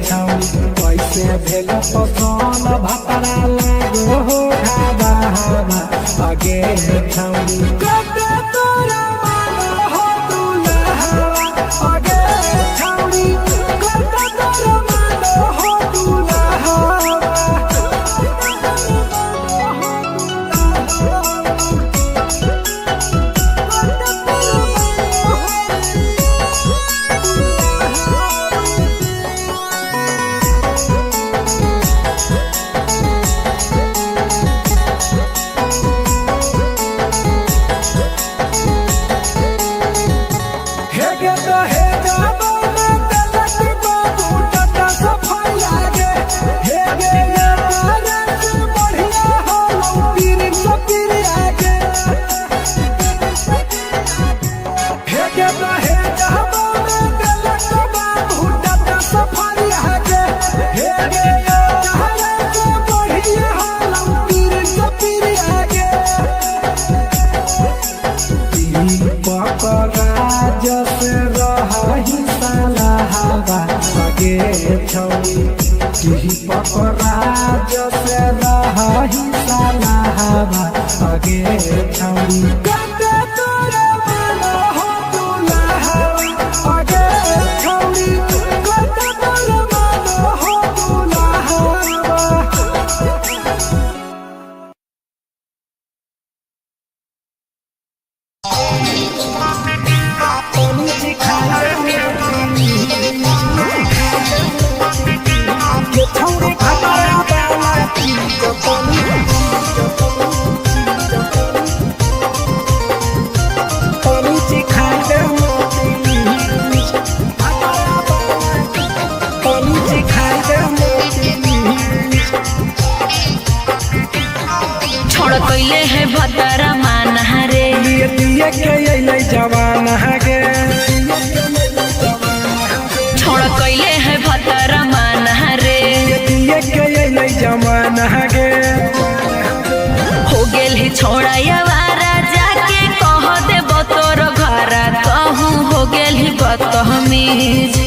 Speaker 1: छौड़ी कैसे भेल पसन भतरा लागो हो ढाबा हवा पगे छौड़ी कते तोरा मानो हो दुल्हा पगे छौड़ी कते तोरा मानो हो दुल्हा पकड़ा जैसे रही साला हवा पगे छौड़ी कते तोरा मानो हो दुल्हा पगे छौड़ी कते तोरा मानो हो दुल्हा
Speaker 4: कैले है भतरा मान रे
Speaker 1: दिए के अइले जवान हगे
Speaker 4: छोड़ कैले है भतरा मान रे
Speaker 1: दिए के अइले जवान हगे
Speaker 4: हो गेल ही छोड़ा यावारा जाके कह दे बतोर घरा कहूँ हो गेल ही बदतमीज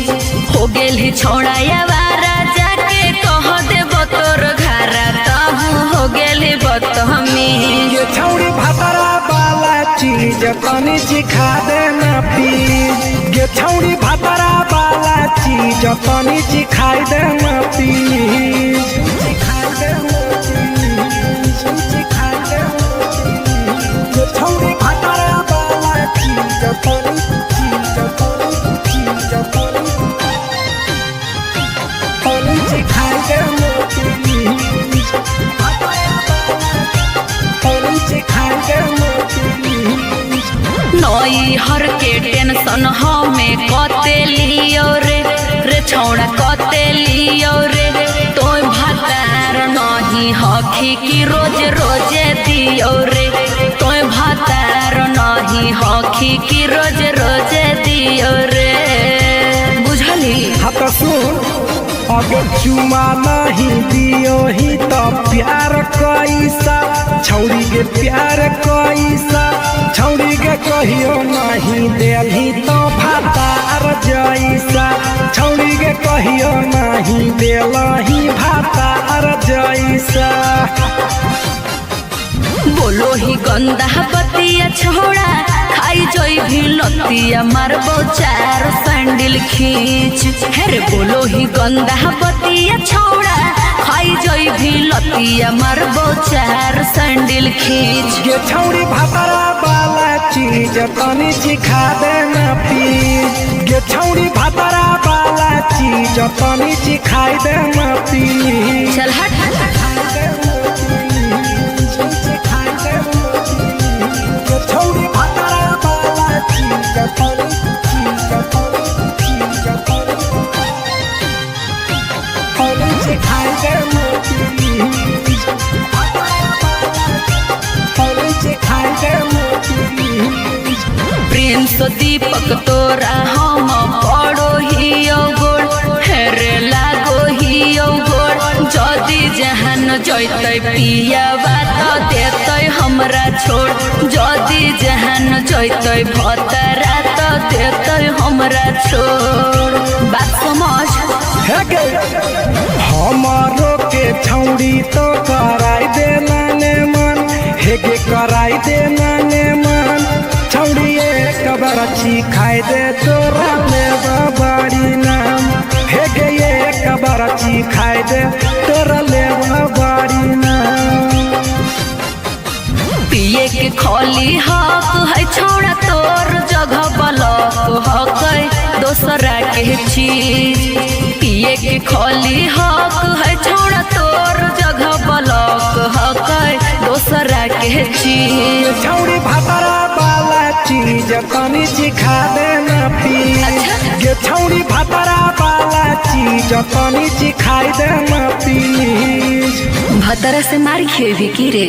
Speaker 4: हो गेल ही छोड़ा यावारा जाके कह दे बतोर घरा कहूँ हो गेल ही बदतमीज
Speaker 1: ये छौड़ी भतरा वाला चीज तनी सिखा देना प्लीज ये छौड़ी भतरा वाला चीज तनी सिखाई देना प्लीज सिखाई देना प्लीज सिखाई देना ये छौड़ी भतरा वाला चीज
Speaker 4: हमें कते लियो रे छौड़ा कते लियो रे तोय भातार नहीं हखी की रोज रोजे दियो रे तोय भातार नहीं हखी की रोज रोजे दियो रे बुझली।
Speaker 3: हाँ तो सुन, अगर चुमा नहीं दियो ही तो प्यार कैसा छौड़ी के प्यार कैसा छौड़ी के कहियो नहीं देलही तो भातार जैसा छौड़ी के कहियो नहीं देलही भातार जैसा।
Speaker 4: बोलो ही गंदा बतिया छोड़ा खाई जोई भी लतिया मारबो चार सैंडल खींच हेरे बोलो ही गंदा बतिया छोड़ा खाई जोई भी लतिया मारबो चार सैंडल खींच।
Speaker 3: ये छौड़ी भातारा वाला चीज तनी सिखा देना प्लीज ये छौड़ी भातारा वाला चीज तनी सिखाई देना प्लीज।
Speaker 4: चल हट
Speaker 3: छौड़ी भातारा वाला चीज तनी सिखाई देना प्लीज सिखाई देना प्लीज।
Speaker 4: प्रिंस दीपक तोरा हम पड़ो ही गोड़ हेरे लागो ही गोड़ जदी जहन जैते पिया बात देते हमरा छोड़ जदी जहन जैते भतरा तो देते हमरा छोड़ बात समझ।
Speaker 3: हमारो के छौड़ी तो कराई देना ने मन हेगे कराई देना ने मन छौड़ी एक बरछी खाई दे तोरा लेवा बड़ी नाम हेगे एक बरछी खाई दे तोरा लेवा बड़ी नाम।
Speaker 4: पिए के खोली हक है छोड़ा तोर जगह बलक हक है दोसरा के चीज पिए के खोली हक है छोड़ा तोर जगह बलक हक है दोसरा के चीज।
Speaker 3: छौड़ी भातारा वाला चीज तनी सिखा देना प्लीज ये छौड़ी भातारा वाला चीज तनी सिखाई देना प्लीज।
Speaker 4: भतरा से मारी खेबी की रे।